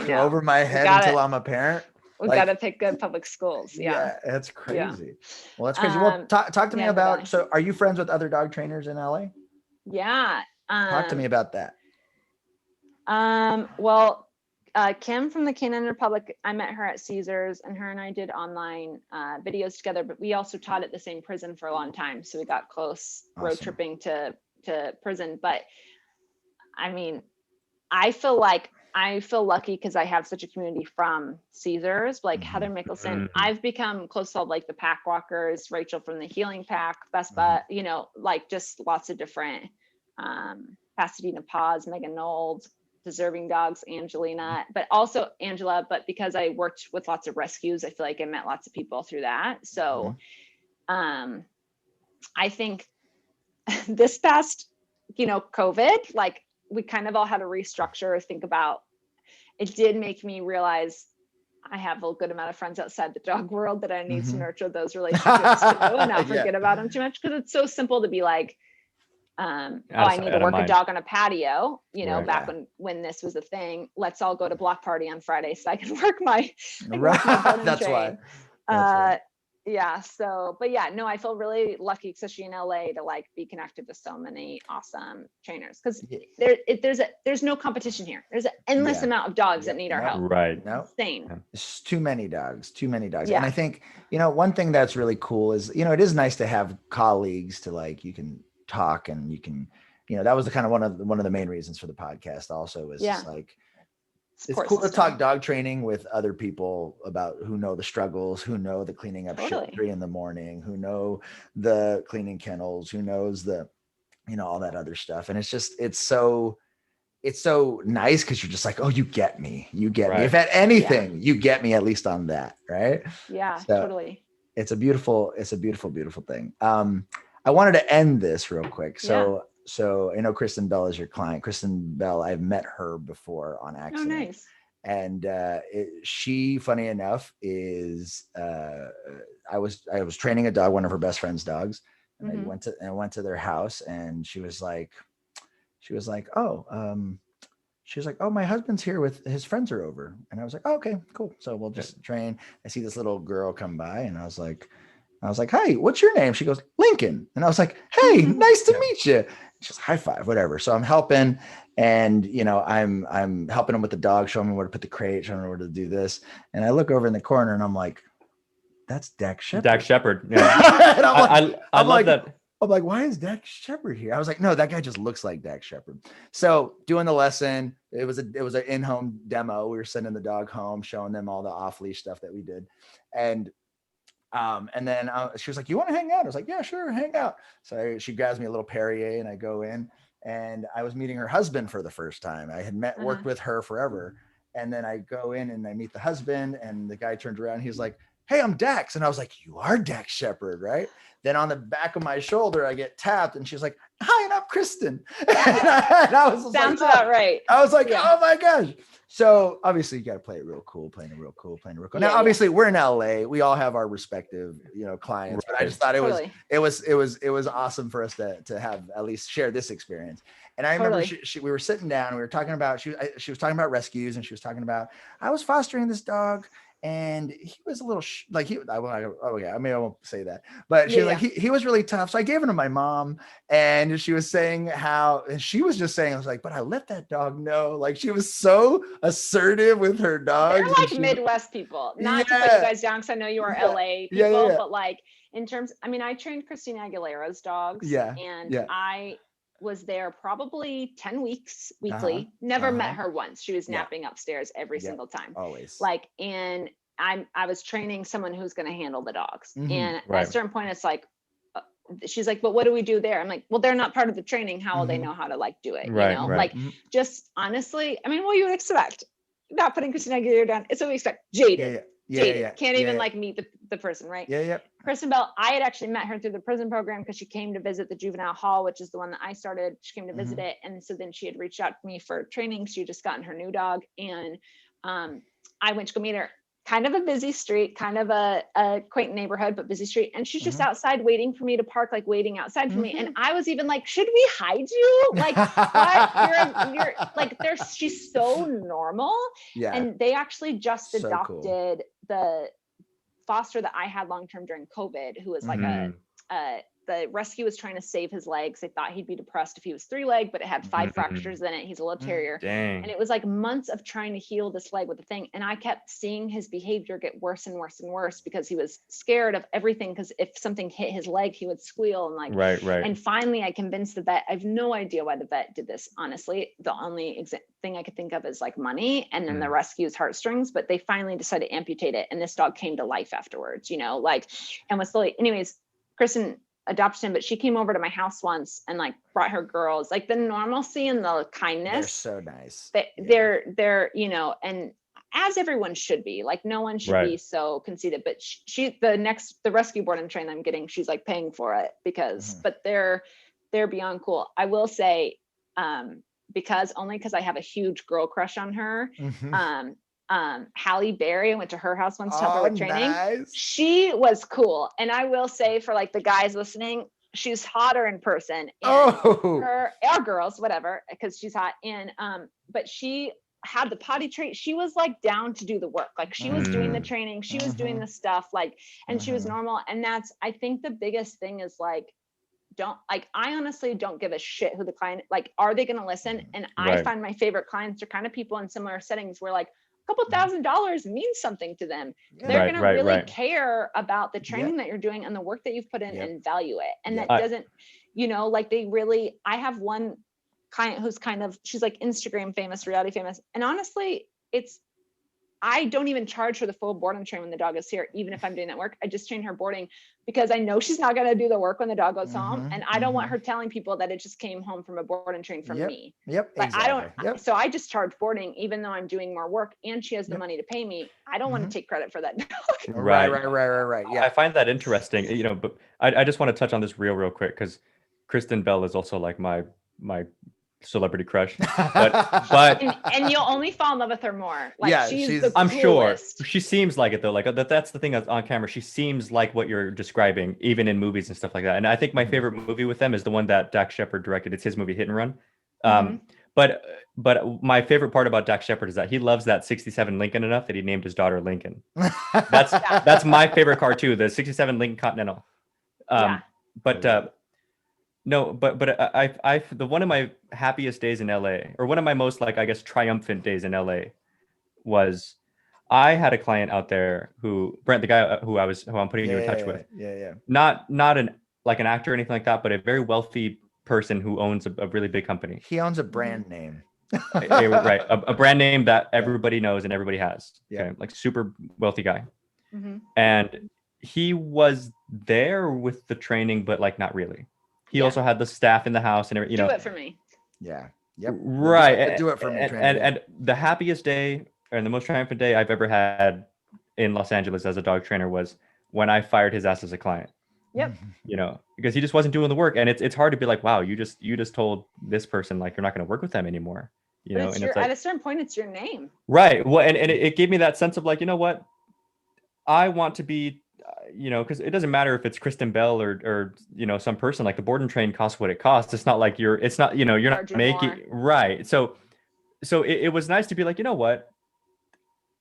over my head until I'm a parent. We got to pick good public schools. Yeah, that's crazy. Yeah. Well, that's crazy. Well, talk to me about. So, are you friends with other dog trainers in LA? Yeah. Talk to me about that. Well, Kim from the Canine Republic, I met her at Caesars, and her and I did online videos together, but we also taught at the same prison for a long time. So we got close. Awesome. Road tripping to prison. But I mean, I feel lucky because I have such a community from Caesars, like Heather Mickelson. I've become close to like the pack walkers, Rachel from the Healing Pack, Vespa, like just lots of different Pasadena Paws, Megan Knowles, Deserving Dogs, Angelina, but also Angela. But because I worked with lots of rescues, I feel like I met lots of people through that. So I think this past, COVID, like we kind of all had to restructure, think about, it did make me realize I have a good amount of friends outside the dog world that I need to nurture those relationships too, and not forget about them too much. Cause it's so simple to be like, I need to work a dog on a patio, back when this was a thing. Let's all go to block party on Friday so I can work my That's why. Yeah. So, but yeah, no, I feel really lucky, especially in LA, to like be connected to so many awesome trainers, because there's no competition here. There's an endless amount of dogs that need our help. Right. No. Insane. It's too many dogs. Yeah. And I think, one thing that's really cool is, it is nice to have colleagues to like, you can talk and you can, that was the kind of one of the main reasons for the podcast also is just like, it's cool to talk dog training with other people about who know the struggles, who know the cleaning up shit at 3 a.m, who know the cleaning kennels, who knows the, all that other stuff. And it's so nice because you're just like, oh, you get me. You get me. If at anything, you get me at least on that. Right. Yeah, so totally. It's a beautiful, beautiful thing. I wanted to end this real quick. So I know Kristen Bell is your client. Kristen Bell, I've met her before on accident. Oh, nice. And she, funny enough, is I was training a dog, one of her best friend's dogs, and I went to their house, and she was like, oh, my husband's here with his friends are over, and I was like, oh, okay, cool. So we'll just train. I see this little girl come by, and I was like, hey, what's your name? She goes, Lincoln. And I was like, hey, nice to meet you. She's high five, whatever. So I'm helping, and I'm helping him with the dog, showing him where to put the crate, showing him where to do this. And I look over in the corner, and I'm like, that's Dax Shepard. Dax Shepard. Yeah. And I love that. I'm like, why is Dax Shepard here? I was like, no, that guy just looks like Dax Shepard. So doing the lesson, it was an in-home demo. We were sending the dog home, showing them all the off-leash stuff that we did. And then she was like, you want to hang out? I was like, yeah, sure, hang out. So she grabs me a little Perrier, and I go in, and I was meeting her husband for the first time. I had worked with her forever. And then I go in and I meet the husband, and the guy turned around. He's like, hey, I'm Dax. And I was like, you are Dax Shepard, right? Then on the back of my shoulder, I get tapped, and she's like, hi, and I'm Kristen. and I was sounds about right. I was like, oh my gosh. So obviously you got to play it real cool, playing it real cool. Now, obviously we're in LA. We all have our respective, clients, but I just thought it was awesome for us to have at least share this experience. And I remember we were sitting down, we were talking about, she was talking about rescues, and she was talking about, I was fostering this dog, and he was a little I won't say that, but she was like, he was really tough. So I gave him to my mom, and she was saying and she was just saying, I was like, but I let that dog know. Like, she was so assertive with her dogs. They're like Midwest people, not to put you guys down, because I know you are LA people, but like in terms, I trained Christina Aguilera's dogs, and I was there probably 10 weeks weekly, never met her once. She was napping upstairs every single time. Always. Like, and I was training someone who's going to handle the dogs. And at a certain point, it's like, she's like, but what do we do there? I'm like, well, they're not part of the training. How will they know how to like do it? Like just honestly, what you would expect, not putting Christina Aguilera down. It's what we expect. Jaded. Can't even like meet the person, right? Kristen Bell, I had actually met her through the prison program, because she came to visit the juvenile hall, which is the one that I started. She came to visit it, and so then she had reached out to me for training. She had just gotten her new dog, and I went to go meet her. Kind of a busy street, kind of a quaint neighborhood, but busy street. And she's just outside waiting for me to park, like waiting outside for me. And I was even like, should we hide you? Like, what? You're like, she's so normal. Yeah. And they actually just So adopted the foster that I had long-term during COVID, who was like the rescue was trying to save his legs. They thought he'd be depressed if he was 3-leg, but it had 5 fractures in it. He's a little terrier. Dang. And it was like months of trying to heal this leg with the thing. And I kept seeing his behavior get worse and worse and worse because he was scared of everything. Because if something hit his leg, he would squeal and like, right. And finally I convinced the vet. I have no idea why the vet did this. Honestly, the only thing I could think of is like money and then the rescue's heartstrings, but they finally decided to amputate it. And this dog came to life afterwards, you know, like, and was slowly, anyways, Kristen adopted him, but she came over to my house once and like brought her girls, like the normalcy and the kindness. They're so nice. They're, you know, and as everyone should be, like no one should be so conceited, but the rescue board and train I'm getting, she's like paying for it because, but they're beyond cool. I will say, because I have a huge girl crush on her. Halle Berry, I went to her house once to help her with training. Nice. She was cool. And I will say for like the guys listening, she's hotter in person. And or girls, whatever, because she's hot. And but she had the potty train. She was like down to do the work. Like she was doing the training, she was doing the stuff, like, and she was normal. And that's, I think the biggest thing is like, I honestly don't give a shit who the client, like, are they going to listen? And I find my favorite clients are kind of people in similar settings where like a couple $1,000s means something to them. They're going to really care about the training that you're doing and the work that you've put in and value it. And that doesn't, you know, like I have one client who's she's like Instagram famous, reality famous. And honestly, I don't even charge her the full board and train when the dog is here, even if I'm doing that work. I just train her boarding because I know she's not going to do the work when the dog goes home. And I don't want her telling people that it just came home from a board and train from me. But exactly. So I just charge boarding, even though I'm doing more work and she has the money to pay me. I don't want to take credit for that dog. Right. Yeah. I find that interesting, you know, but I just want to touch on this real quick because Kristen Bell is also like my celebrity crush, but and you'll only fall in love with her more. Like she's the I'm coolest. sure she seems like it though. Like that's the thing on camera. She seems like what you're describing, even in movies and stuff like that. And I think my favorite movie with them is the one that Dax Shepard directed. It's his movie Hit and Run. But my favorite part about Dax Shepard is that he loves that 67 Lincoln enough that he named his daughter Lincoln. That's my favorite car too. The 67 Lincoln Continental. No, but I the one of my happiest days in LA, or one of my most like I guess triumphant days in LA, was I had a client out there who Brent, the guy who I'm putting you in touch with. Not an actor or anything like that, but a very wealthy person who owns a really big company. He owns a brand name. Right, a brand name that everybody knows and everybody has. Okay, like super wealthy guy, and he was there with the training, but like not really. He also had the staff in the house and everything. Do it for me. Yeah. Yep. Right. Do it for me. And the happiest day and the most triumphant day I've ever had in Los Angeles as a dog trainer was when I fired his ass as a client. Yep. You know, because he just wasn't doing the work, and it's hard to be like, wow, you just told this person like you're not going to work with them anymore. You know, and it's like, at a certain point, it's your name. Right. Well, and it gave me that sense of like, you know what, I want to be. You know, because it doesn't matter if it's Kristen Bell or you know some person. Like the board and train costs what it costs. It's not like you're not making right. So it was nice to be like, you know what,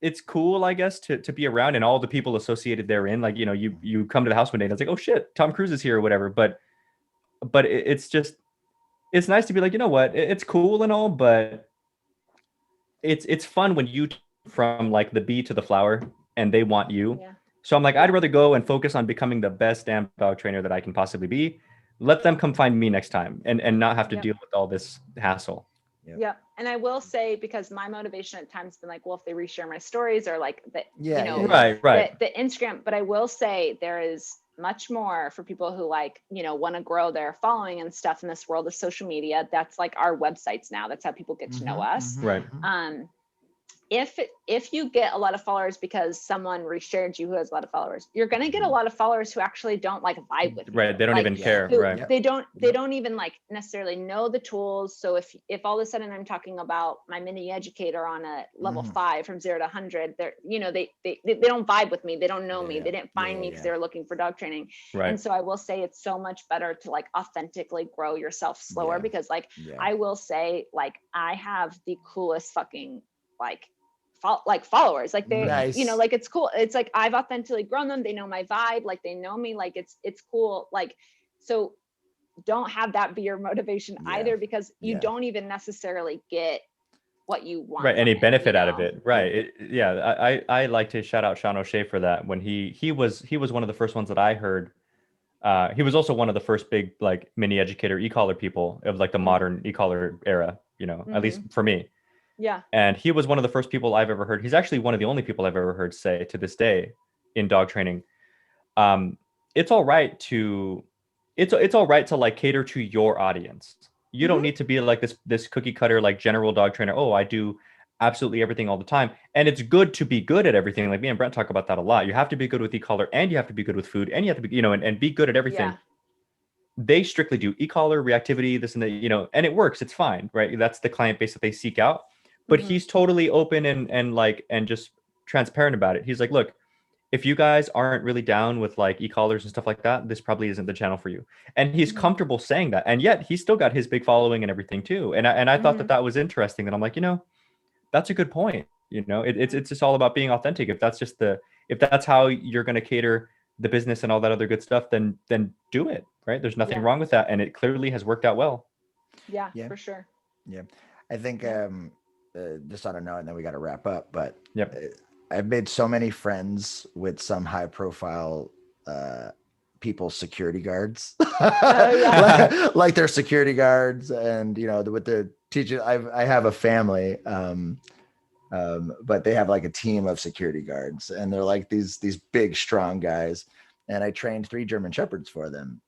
it's cool, I guess, to be around and all the people associated therein. Like, you know, you come to the house one day and it's like, oh shit, Tom Cruise is here or whatever. But it's nice to be like, you know what, it's cool and all, but it's fun when you from like the bee to the flower and they want you. Yeah. So I'm like, I'd rather go and focus on becoming the best damn dog trainer that I can possibly be. Let them come find me next time and not have to deal with all this hassle. Yeah. And I will say, because my motivation at times has been like, well, if they reshare my stories or like the, right. The Instagram, but I will say there is much more for people who like, you know, want to grow their following and stuff in this world of social media. That's like our websites now. That's how people get to know us. Right. if you get a lot of followers because someone reshared you who has a lot of followers, you're going to get a lot of followers who actually don't like vibe with you. Right. They don't even care. Right. They don't even like necessarily know the tools. So if all of a sudden I'm talking about my mini educator on a level 5 from 0 to 100, they're, they don't vibe with me. They don't know me. They didn't find me because they were looking for dog training. Right. And so I will say it's so much better to like authentically grow yourself slower because I will say like I have the coolest fucking like followers, like they like it's cool. It's like I've authentically grown them. They know my vibe, like they know me, like it's cool. Like, so don't have that be your motivation either, because you don't even necessarily get what you want. Right. Any benefit out of it. Right. I like to shout out Sean O'Shea for that. When he was one of the first ones that I heard. He was also one of the first big like mini educator e-collar people of like the modern e-collar era, at least for me. Yeah. And he was one of the first people I've ever heard. He's actually one of the only people I've ever heard say to this day in dog training, it's all right to like cater to your audience. You don't need to be like this cookie cutter, like general dog trainer. Oh, I do absolutely everything all the time. And it's good to be good at everything. Like me and Brent talk about that a lot. You have to be good with e-collar, and you have to be good with food, and you have to be, and be good at everything. Yeah. They strictly do e-collar, reactivity, this and that, and it works. It's fine, right? That's the client base that they seek out. But he's totally open and just transparent about it. He's like, look, if you guys aren't really down with like e-collars and stuff like that, this probably isn't the channel for you. And he's comfortable saying that. And yet he's still got his big following and everything too. And I thought that was interesting. And I'm like, that's a good point. It's just all about being authentic. If that's how you're going to cater the business and all that other good stuff, then do it. Right. There's nothing wrong with that. And it clearly has worked out well. Yeah, for sure. Yeah. I think, just on a note, and then we got to wrap up, but I've made so many friends with some high profile people's security guards, like their security guards, and with the teachers. I have a family, but they have like a team of security guards, and they're like these big strong guys, and I trained 3 German Shepherds for them.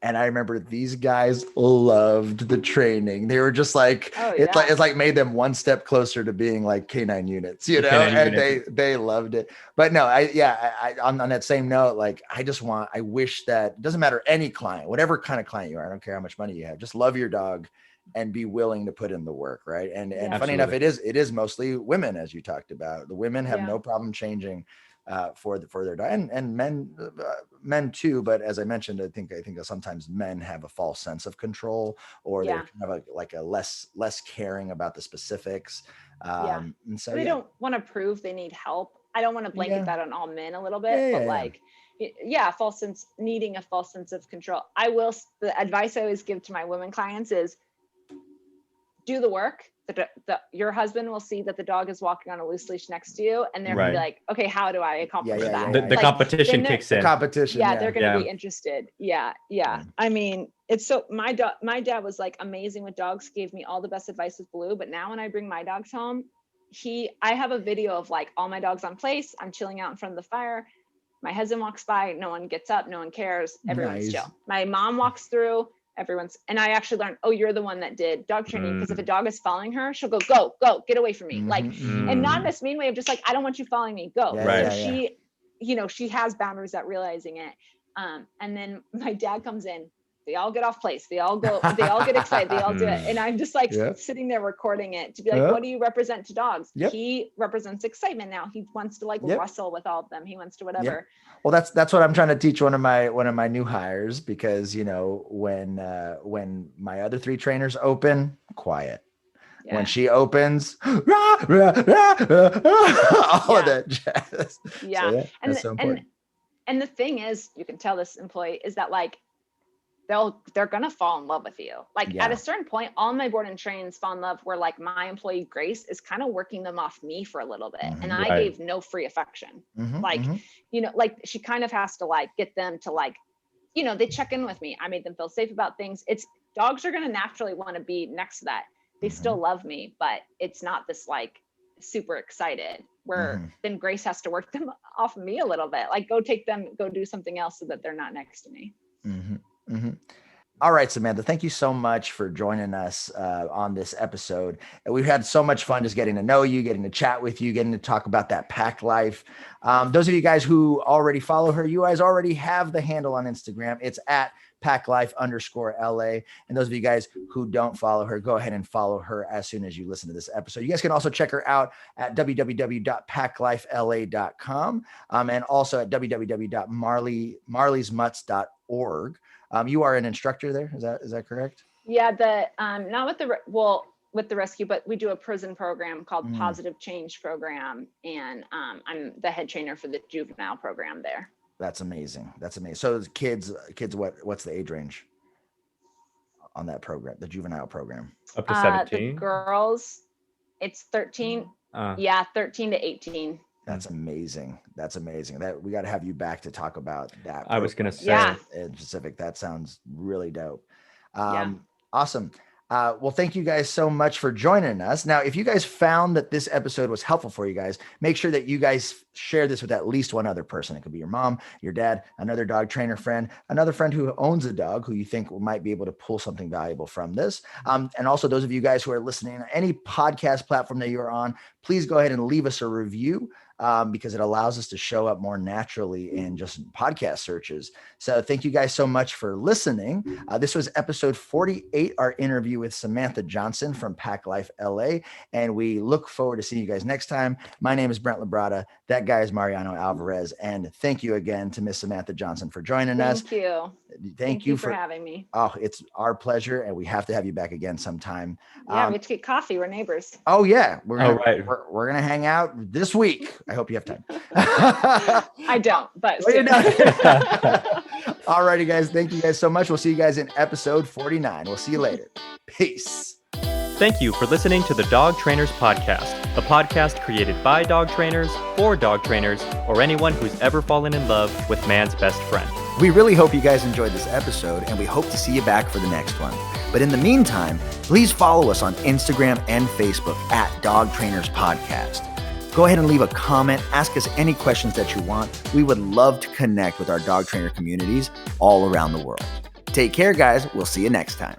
And I remember these guys loved the training. They were just like, it's like made them one step closer to being like canine units, they loved it. But no, on that same note, like I wish that it doesn't matter any client, whatever kind of client you are, I don't care how much money you have, just love your dog and be willing to put in the work. Right. And funny enough, it is mostly women, as you talked about. The women have no problem changing for their dog, and men too. But as I mentioned, I think that sometimes men have a false sense of control, or they have a less caring about the specifics. And so they don't want to prove they need help. I don't want to blanket that on all men a little bit, but needing a false sense of control. The advice I always give to my women clients is do the work. Your husband will see that the dog is walking on a loose leash next to you, and they're gonna be like, okay, how do I accomplish that? The competition kicks in. They're gonna be interested. I mean, it's so my dad was like amazing with dogs, gave me all the best advice with Blue, but now when I bring my dogs home, I have a video of like all my dogs on place. I'm chilling out in front of the fire. My husband walks by, no one gets up, no one cares, everyone's chill. My mom walks through. And I actually learned, you're the one that did dog training, because if a dog is following her, she'll go, get away from me. And not in this mean way of just like, I don't want you following me, go. She has boundaries at realizing it. And then my dad comes in, they all get off place. They all get excited. They all do it. And I'm just like sitting there recording it to be like, what do you represent to dogs? He represents excitement now. He wants to like wrestle with all of them. He wants to whatever. Well, that's what I'm trying to teach one of my new hires, because, when my other 3 trainers open, quiet. Yeah. When she opens, all of that jazz. Yeah. So, that's so important. And the thing is, you can tell this employee is that like, they're gonna fall in love with you. Like at a certain point, all my board and trains fall in love where like my employee Grace is kind of working them off me for a little bit. And I gave no free affection. Like she kind of has to like get them to like, they check in with me. I made them feel safe about things. Dogs are gonna naturally want to be next to that. They still love me, but it's not this like super excited where then Grace has to work them off of me a little bit. Like go do something else so that they're not next to me. All right, Samantha, thank you so much for joining us on this episode. We've had so much fun just getting to know you, getting to chat with you, getting to talk about that pack life. Those of you guys who already follow her, you guys already have the handle on Instagram. It's at packlife_LA. And those of you guys who don't follow her, go ahead and follow her as soon as you listen to this episode. You guys can also check her out at www.packlifela.com and also at www.marleysmutts.org. You are an instructor there. Is that correct? Yeah, not with the rescue, but we do a prison program called Positive Change Program, and I'm the head trainer for the juvenile program there. That's amazing. So kids, what's the age range on that program, the juvenile program? Up to 17. The girls, it's 13. 13 to 18. That's amazing. That we got to have you back to talk about that. I was going to say in specific. That sounds really dope. Awesome. Well, thank you guys so much for joining us. Now, if you guys found that this episode was helpful for you guys, make sure that you guys share this with at least one other person. It could be your mom, your dad, another dog trainer friend, another friend who owns a dog who you think might be able to pull something valuable from this. And also those of you guys who are listening on any podcast platform that you're on, please go ahead and leave us a review. Because it allows us to show up more naturally in just podcast searches. So thank you guys so much for listening. This was episode 48, our interview with Samantha Johnson from Pack Life LA. And we look forward to seeing you guys next time. My name is Brent LaBrada. That guy is Mariano Alvarez. And thank you again to Miss Samantha Johnson for joining us. Thank you. Thank you for having me. Oh, it's our pleasure. And we have to have you back again sometime. Yeah, we have to get coffee. We're neighbors. Oh yeah. We're going to hang out this week. I hope you have time. I don't, but all righty, guys. Thank you guys so much. We'll see you guys in episode 49. We'll see you later. Peace. Thank you for listening to the Dog Trainers Podcast, a podcast created by dog trainers, for dog trainers, or anyone who's ever fallen in love with man's best friend. We really hope you guys enjoyed this episode, and we hope to see you back for the next one. But in the meantime, please follow us on Instagram and Facebook at Dog Trainers Podcast. Go ahead and leave a comment. Ask us any questions that you want. We would love to connect with our dog trainer communities all around the world. Take care, guys. We'll see you next time.